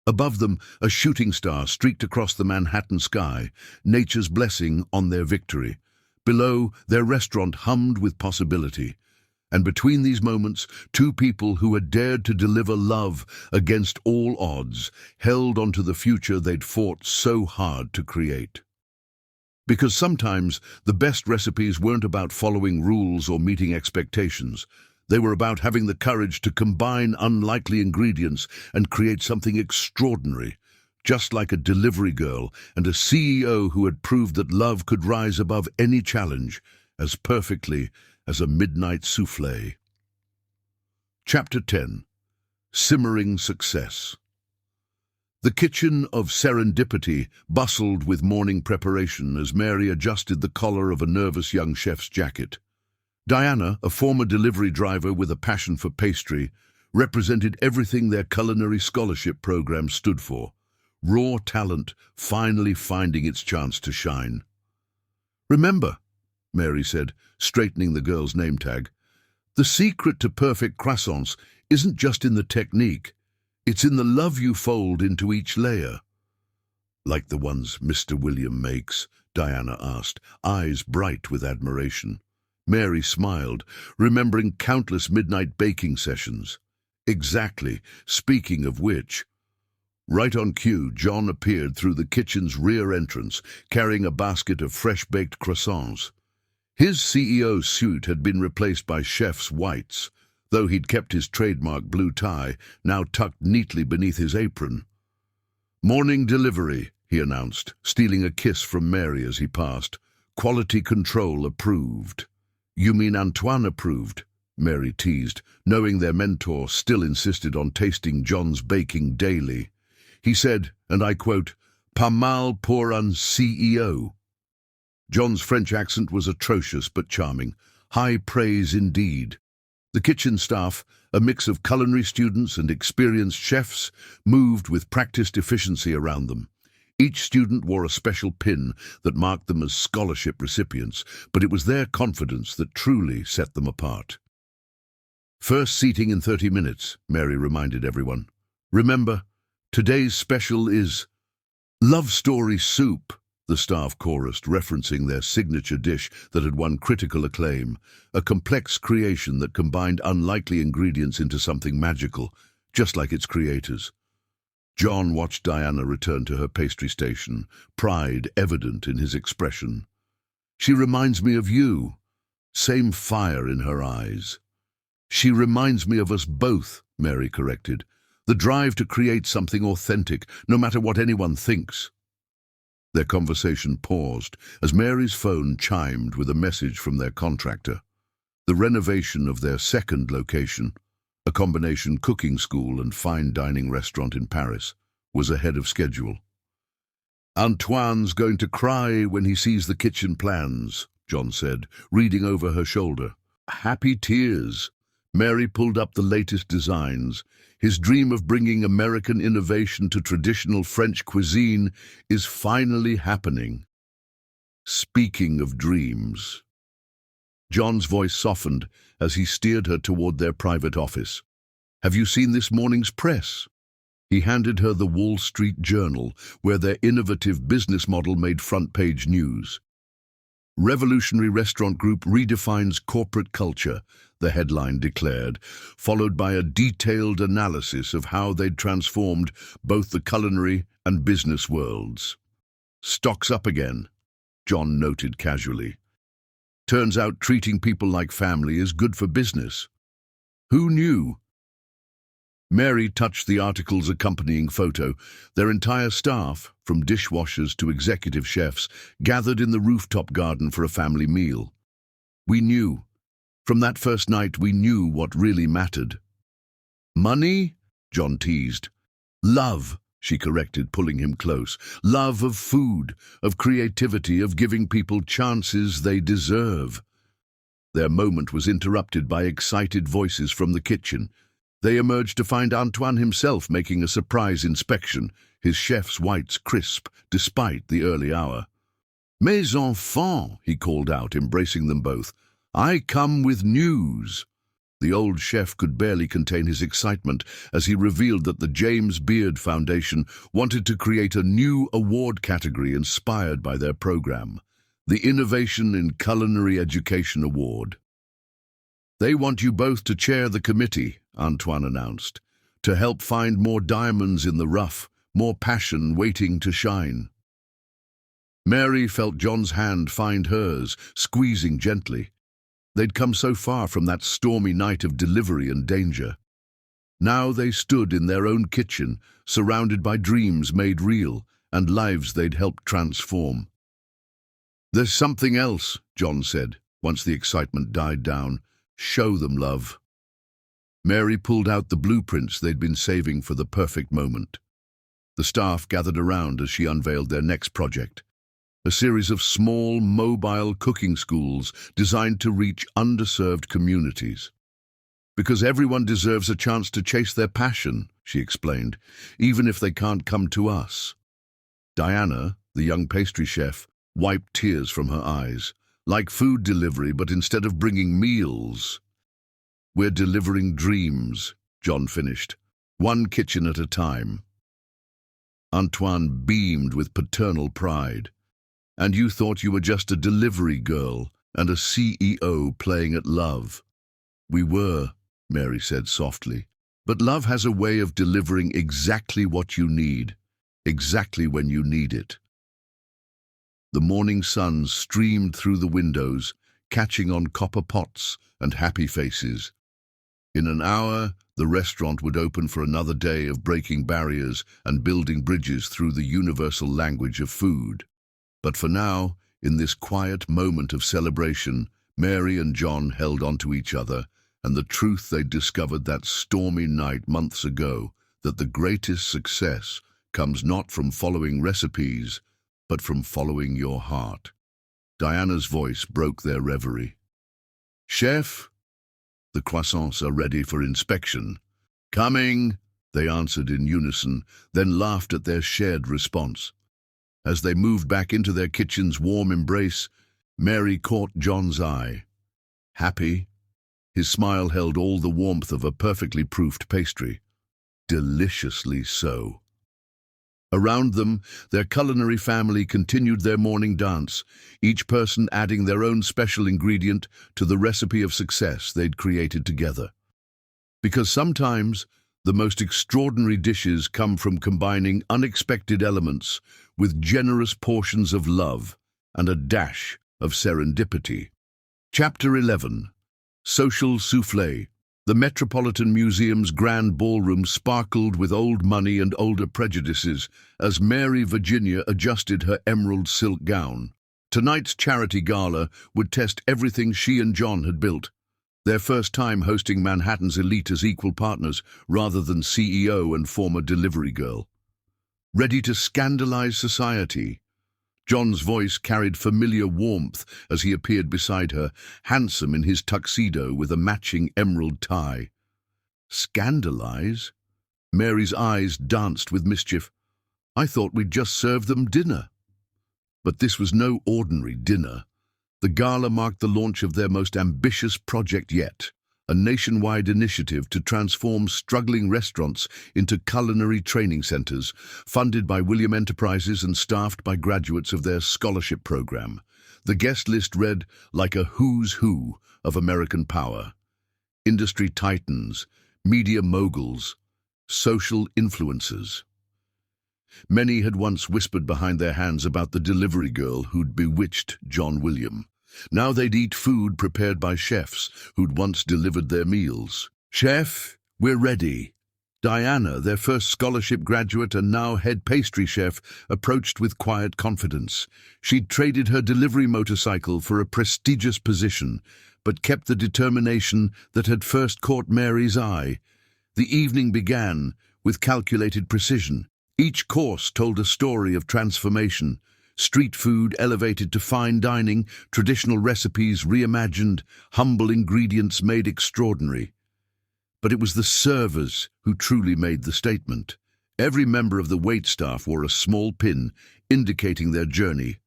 Above them, a shooting star streaked across the Manhattan sky, nature's blessing on their victory. Below, their restaurant hummed with possibility. And between these moments, two people who had dared to deliver love against all odds held onto the future they'd fought so hard to create. Because sometimes the best recipes weren't about following rules or meeting expectations. They were about having the courage to combine unlikely ingredients and create something extraordinary, just like a delivery girl and a CEO who had proved that love could rise above any challenge as perfectly as a midnight soufflé. Chapter 10. Simmering Success. The kitchen of Serendipity bustled with morning preparation as Mary adjusted the collar of a nervous young chef's jacket. Diana, a former delivery driver with a passion for pastry, represented everything their culinary scholarship program stood for. Raw talent finally finding its chance to shine. "Remember," Mary said, straightening the girl's name tag, "the secret to perfect croissants isn't just in the technique. It's in the love you fold into each layer." "Like the ones Mr. William makes?" Diana asked, eyes bright with admiration. Mary smiled, remembering countless midnight baking sessions. "Exactly. Speaking of which..." Right on cue, John appeared through the kitchen's rear entrance, carrying a basket of fresh-baked croissants. His CEO suit had been replaced by chef's whites, though he'd kept his trademark blue tie, now tucked neatly beneath his apron. "Morning delivery," he announced, stealing a kiss from Mary as he passed. "Quality control approved." "You mean Antoine approved?" Mary teased, knowing their mentor still insisted on tasting John's baking daily. He said, and I quote, "Pas mal pour un CEO." John's French accent was atrocious but charming. High praise indeed. The kitchen staff, a mix of culinary students and experienced chefs, moved with practiced efficiency around them. Each student wore a special pin that marked them as scholarship recipients, but it was their confidence that truly set them apart. "First seating in 30 minutes, Mary reminded everyone. "Remember, today's special is love story soup," the staff chorused, referencing their signature dish that had won critical acclaim, a complex creation that combined unlikely ingredients into something magical, just like its creators. John watched Diana return to her pastry station, pride evident in his expression. "She reminds me of you." Same fire in her eyes. "She reminds me of us both," Mary corrected. "The drive to create something authentic, no matter what anyone thinks." Their conversation paused as Mary's phone chimed with a message from their contractor. The renovation of their second location, a combination cooking school and fine dining restaurant in Paris, was ahead of schedule. "Antoine's going to cry when he sees the kitchen plans," John said, reading over her shoulder. "Happy tears." Mary pulled up the latest designs. His dream of bringing American innovation to traditional French cuisine is finally happening. Speaking of dreams. John's voice softened as he steered her toward their private office. "Have you seen this morning's press?" He handed her the Wall Street Journal, where their innovative business model made front-page news. "Revolutionary Restaurant Group redefines corporate culture," the headline declared, followed by a detailed analysis of how they'd transformed both the culinary and business worlds. "Stock's up again," John noted casually. "Turns out treating people like family is good for business." "Who knew?" Mary touched the article's accompanying photo. Their entire staff, from dishwashers to executive chefs, gathered in the rooftop garden for a family meal. "We knew. From that first night, we knew what really mattered." "Money?" John teased. "Love," she corrected, pulling him close. "Love of food, of creativity, of giving people chances they deserve." Their moment was interrupted by excited voices from the kitchen. They emerged to find Antoine himself making a surprise inspection, his chef's whites crisp despite the early hour. "Mes enfants," he called out, embracing them both. "I come with news." The old chef could barely contain his excitement as he revealed that the James Beard Foundation wanted to create a new award category inspired by their program, the Innovation in Culinary Education Award. "They want you both to chair the committee," Antoine announced, "to help find more diamonds in the rough, more passion waiting to shine." Mary felt John's hand find hers, squeezing gently. They'd come so far from that stormy night of delivery and danger. Now they stood in their own kitchen, surrounded by dreams made real and lives they'd helped transform. "There's something else," John said, once the excitement died down. "Show them, love." Mary pulled out the blueprints they'd been saving for the perfect moment. The staff gathered around as she unveiled their next project, a series of small, mobile cooking schools designed to reach underserved communities. "Because everyone deserves a chance to chase their passion," she explained, "even if they can't come to us." Diana, the young pastry chef, wiped tears from her eyes. "Like food delivery, but instead of bringing meals, we're delivering dreams," John finished, "one kitchen at a time." Antoine beamed with paternal pride. "And you thought you were just a delivery girl and a CEO playing at love." "We were," Mary said softly. "But love has a way of delivering exactly what you need, exactly when you need it." The morning sun streamed through the windows, catching on copper pots and happy faces. In an hour, the restaurant would open for another day of breaking barriers and building bridges through the universal language of food. But for now, in this quiet moment of celebration, Mary and John held on to each other, and the truth they'd discovered that stormy night months ago, that the greatest success comes not from following recipes, but from following your heart. Diana's voice broke their reverie. "Chef, the croissants are ready for inspection." "Coming," they answered in unison, then laughed at their shared response. As they moved back into their kitchen's warm embrace, Mary caught John's eye. Happy, his smile held all the warmth of a perfectly proofed pastry. Deliciously so. Around them, their culinary family continued their morning dance, each person adding their own special ingredient to the recipe of success they'd created together. Because sometimes, the most extraordinary dishes come from combining unexpected elements with generous portions of love and a dash of serendipity. Chapter 11. Social Soufflé. The Metropolitan Museum's grand ballroom sparkled with old money and older prejudices as Mary Virginia adjusted her emerald silk gown. Tonight's charity gala would test everything she and John had built. Their first time hosting Manhattan's elite as equal partners rather than CEO and former delivery girl. Ready to scandalize society? John's voice carried familiar warmth as he appeared beside her, handsome in his tuxedo with a matching emerald tie. Scandalize? Mary's eyes danced with mischief. "I thought we'd just serve them dinner." But this was no ordinary dinner. The gala marked the launch of their most ambitious project yet, a nationwide initiative to transform struggling restaurants into culinary training centers, funded by William Enterprises and staffed by graduates of their scholarship program. The guest list read like a who's who of American power. Industry titans, media moguls, social influencers. Many had once whispered behind their hands about the delivery girl who'd bewitched John William. Now they'd eat food prepared by chefs who'd once delivered their meals. "Chef, we're ready." Diana, their first scholarship graduate and now head pastry chef, approached with quiet confidence. She'd traded her delivery motorcycle for a prestigious position, but kept the determination that had first caught Mary's eye. The evening began with calculated precision. Each course told a story of transformation. Street food elevated to fine dining, traditional recipes reimagined, humble ingredients made extraordinary. But it was the servers who truly made the statement. Every member of the waitstaff wore a small pin indicating their journey.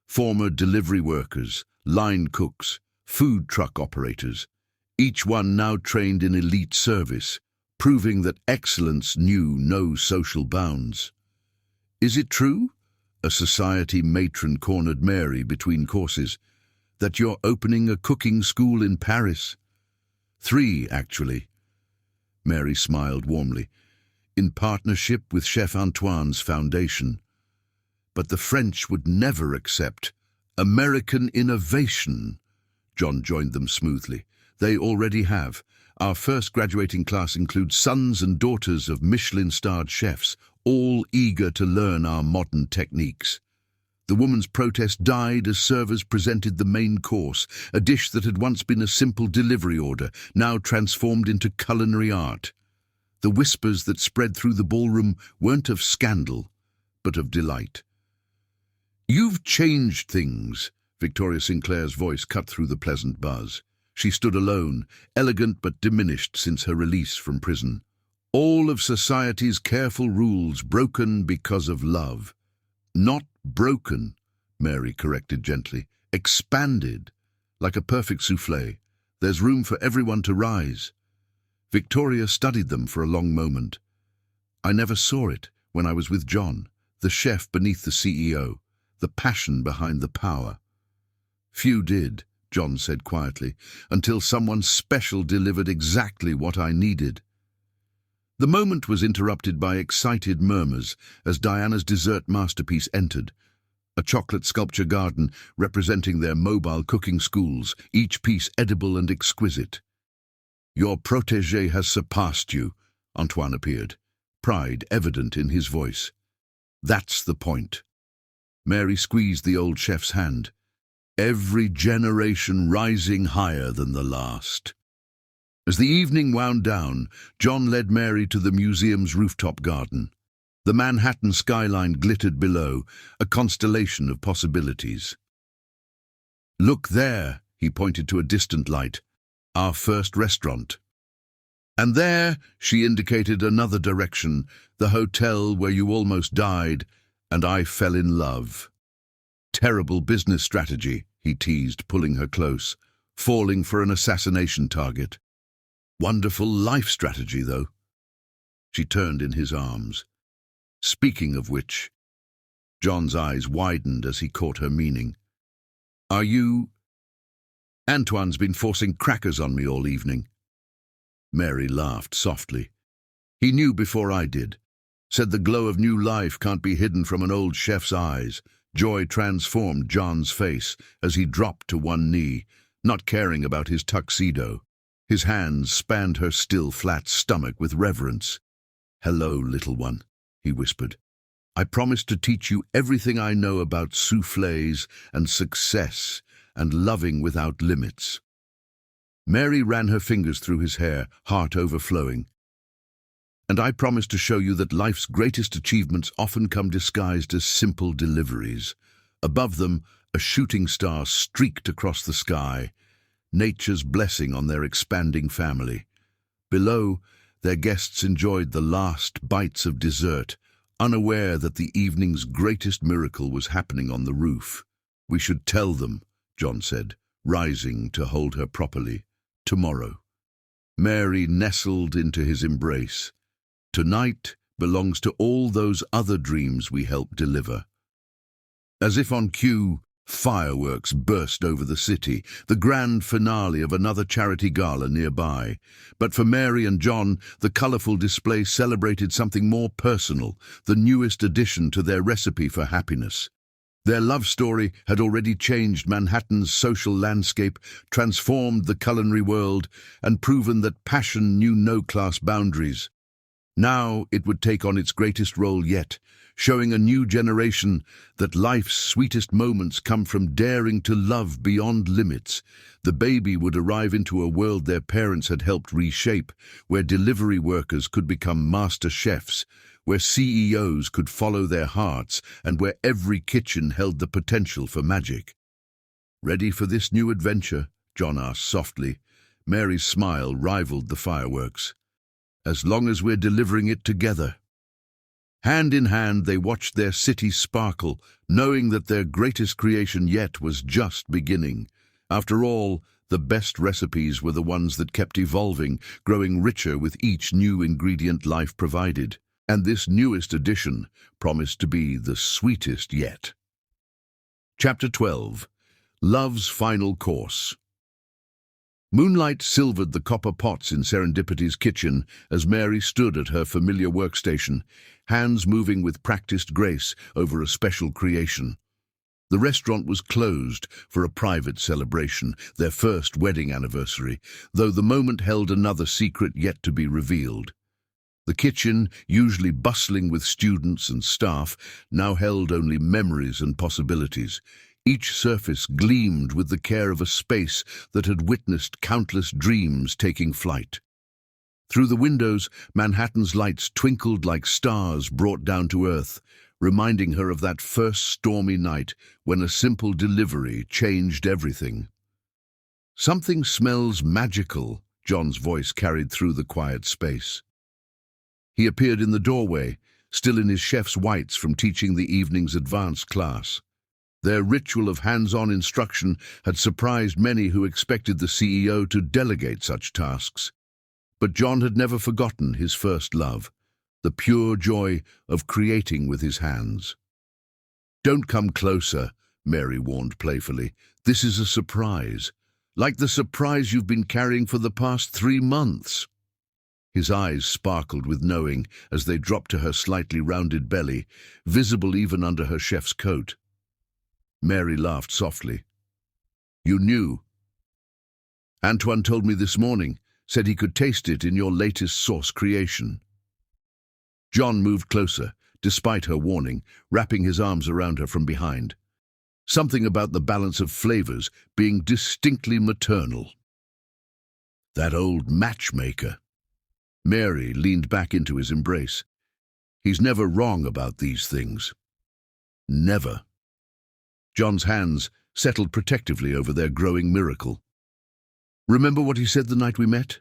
Former delivery workers, line cooks, food truck operators. each one now trained in elite service, proving that excellence knew no social bounds. "Is it true?" A society matron cornered Mary between courses. "That you're opening a cooking school in Paris?" "3, actually." Mary smiled warmly. "In partnership with Chef Antoine's foundation. But the French would never accept American innovation." John joined them smoothly. "They already have. Our first graduating class includes sons and daughters of Michelin-starred chefs, all eager to learn our modern techniques." The woman's protest died as servers presented the main course, a dish that had once been a simple delivery order, now transformed into culinary art. The whispers that spread through the ballroom weren't of scandal, but of delight. "You've changed things," Victoria Sinclair's voice cut through the pleasant buzz. She stood alone, elegant but diminished since her release from prison. "All of society's careful rules broken because of love." "Not broken," Mary corrected gently. "Expanded, like a perfect soufflé. There's room for everyone to rise." Victoria studied them for a long moment. "I never saw it when I was with John, the chef beneath the CEO, the passion behind the power." "Few did," John said quietly, "until someone special delivered exactly what I needed." The moment was interrupted by excited murmurs as Diana's dessert masterpiece entered, a chocolate sculpture garden representing their mobile cooking schools, each piece edible and exquisite. "Your protégé has surpassed you," Antoine appeared, pride evident in his voice. "That's the point." Mary squeezed the old chef's hand. "Every generation rising higher than the last." As the evening wound down, John led Mary to the museum's rooftop garden. The Manhattan skyline glittered below, a constellation of possibilities. "Look there," he pointed to a distant light, "our first restaurant." "And there," she indicated another direction, "the hotel where you almost died, and I fell in love." "Terrible business strategy," he teased, pulling her close, "falling for an assassination target." "Wonderful life strategy, though." She turned in his arms. "Speaking of which," John's eyes widened as he caught her meaning. "Are you—" "Antoine's been forcing crackers on me all evening." Mary laughed softly. "He knew before I did. Said the glow of new life can't be hidden from an old chef's eyes." Joy transformed John's face as he dropped to one knee, not caring about his tuxedo. His hands spanned her still flat stomach with reverence. "Hello, little one," he whispered. "I promise to teach you everything I know about soufflés and success and loving without limits." Mary ran her fingers through his hair, heart overflowing. "And I promise to show you that life's greatest achievements often come disguised as simple deliveries." Above them, a shooting star streaked across the sky, nature's blessing on their expanding family. Below, their guests enjoyed the last bites of dessert, unaware that the evening's greatest miracle was happening on the roof. "We should tell them," John said, rising to hold her properly. "Tomorrow." Mary nestled into his embrace. "Tonight belongs to all those other dreams we helped deliver." As if on cue, fireworks burst over the city, the grand finale of another charity gala nearby. But for Mary and John, the colourful display celebrated something more personal, the newest addition to their recipe for happiness. Their love story had already changed Manhattan's social landscape, transformed the culinary world, and proven that passion knew no class boundaries. Now it would take on its greatest role yet, showing a new generation that life's sweetest moments come from daring to love beyond limits. The baby would arrive into a world their parents had helped reshape, where delivery workers could become master chefs, where CEOs could follow their hearts, and where every kitchen held the potential for magic. "Ready for this new adventure?" John asked softly. Mary's smile rivaled the fireworks. "As long as we're delivering it together." Hand in hand, they watched their city sparkle, knowing that their greatest creation yet was just beginning. After all, The best recipes were the ones that kept evolving, growing richer with each new ingredient life provided. And this newest addition promised to be the sweetest yet. Chapter 12. Love's Final Course. Moonlight silvered the copper pots in Serendipity's kitchen as Mary stood at her familiar workstation, hands moving with practiced grace over a special creation. The restaurant was closed for a private celebration, their first wedding anniversary, though the moment held another secret yet to be revealed. The kitchen, usually bustling with students and staff, now held only memories and possibilities. Each surface gleamed with the care of a space that had witnessed countless dreams taking flight. Through the windows, Manhattan's lights twinkled like stars brought down to earth, reminding her of that first stormy night when a simple delivery changed everything. "Something smells magical," John's voice carried through the quiet space. He appeared in the doorway, still in his chef's whites from teaching the evening's advanced class. Their ritual of hands-on instruction had surprised many who expected the CEO to delegate such tasks. But John had never forgotten his first love, the pure joy of creating with his hands. "Don't come closer," Mary warned playfully. "This is a surprise, like the surprise you've been carrying for the past 3 months. His eyes sparkled with knowing as they dropped to her slightly rounded belly, visible even under her chef's coat. Mary laughed softly. "You knew." "Antoine told me this morning, said he could taste it in your latest sauce creation." John moved closer, despite her warning, wrapping his arms around her from behind. Something about the balance of flavors being distinctly maternal. "That old matchmaker." Mary leaned back into his embrace. "He's never wrong about these things. Never." John's hands settled protectively over their growing miracle. "Remember what he said the night we met?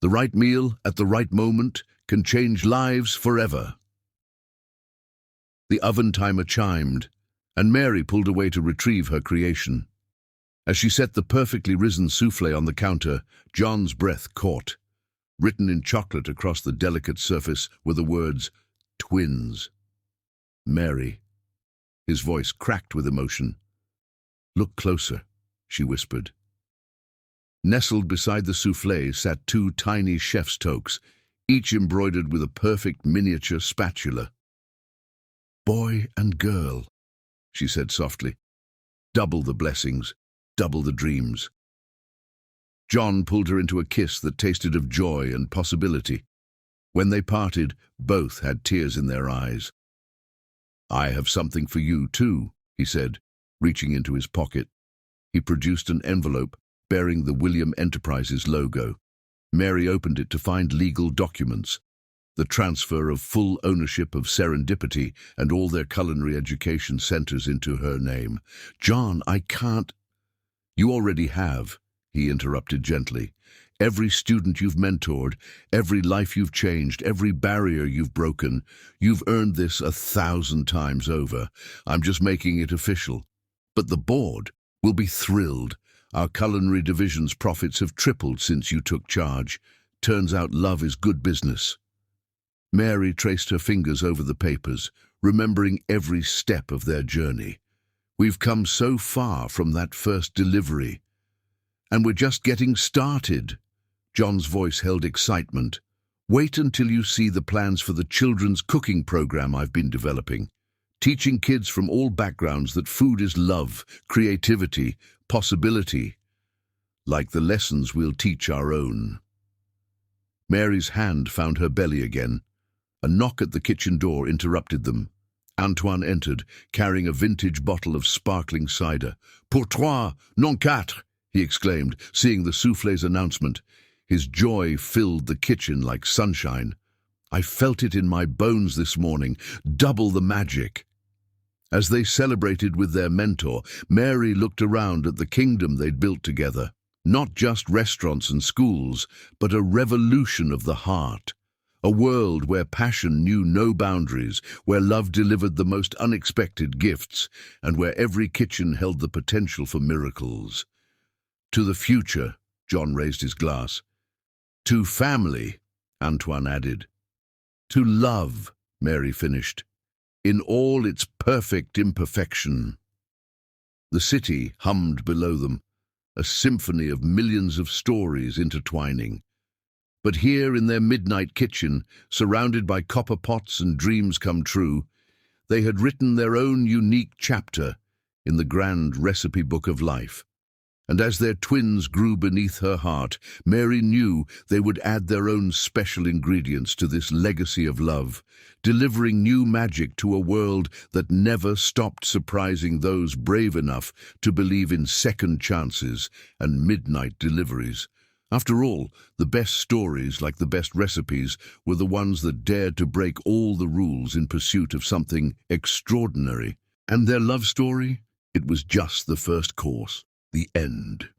The right meal at the right moment can change lives forever." The oven timer chimed, and Mary pulled away to retrieve her creation. As she set the perfectly risen soufflé on the counter, John's breath caught. Written in chocolate across the delicate surface were the words, "Twins." "Mary." His voice cracked with emotion. "Look closer," she whispered. Nestled beside the soufflé sat 2 tiny chef's toques, each embroidered with a perfect miniature spatula. "Boy and girl," she said softly. "Double the blessings, double the dreams." John pulled her into a kiss that tasted of joy and possibility. When they parted, both had tears in their eyes. "I have something for you, too," he said, reaching into his pocket. He produced an envelope bearing the William Enterprises logo. Mary opened it to find legal documents, the transfer of full ownership of Serendipity and all their culinary education centers into her name. "John, I can't—" "You already have," he interrupted gently. "Every student you've mentored, every life you've changed, every barrier you've broken, you've earned this 1,000 times over. I'm just making it official. But the board will be thrilled. Our culinary division's profits have tripled since you took charge. Turns out love is good business." Mary traced her fingers over the papers, remembering every step of their journey. "We've come so far from that first delivery. And we're just getting started." John's voice held excitement. "Wait until you see the plans for the children's cooking program I've been developing, teaching kids from all backgrounds that food is love, creativity, possibility, like the lessons we'll teach our own." Mary's hand found her belly again. A knock at the kitchen door interrupted them. Antoine entered, carrying a vintage bottle of sparkling cider. "Pour 3, non 4, he exclaimed, seeing the soufflé's announcement. His joy filled the kitchen like sunshine. "I felt it in my bones this morning. Double the magic." As they celebrated with their mentor, Mary looked around at the kingdom they'd built together. Not just restaurants and schools, but a revolution of the heart. A world where passion knew no boundaries, where love delivered the most unexpected gifts, and where every kitchen held the potential for miracles. To the future, John raised his glass. To family, Antoine added. To love, Mary finished, in all its perfect imperfection. The city hummed below them, a symphony of millions of stories intertwining. But here in their midnight kitchen, surrounded by copper pots and dreams come true, they had written their own unique chapter in the grand recipe book of life. And as their twins grew beneath her heart, Mary knew they would add their own special ingredients to this legacy of love, delivering new magic to a world that never stopped surprising those brave enough to believe in second chances and midnight deliveries. After all, the best stories, like the best recipes, were the ones that dared to break all the rules in pursuit of something extraordinary. And their love story? It was just the first course. The end.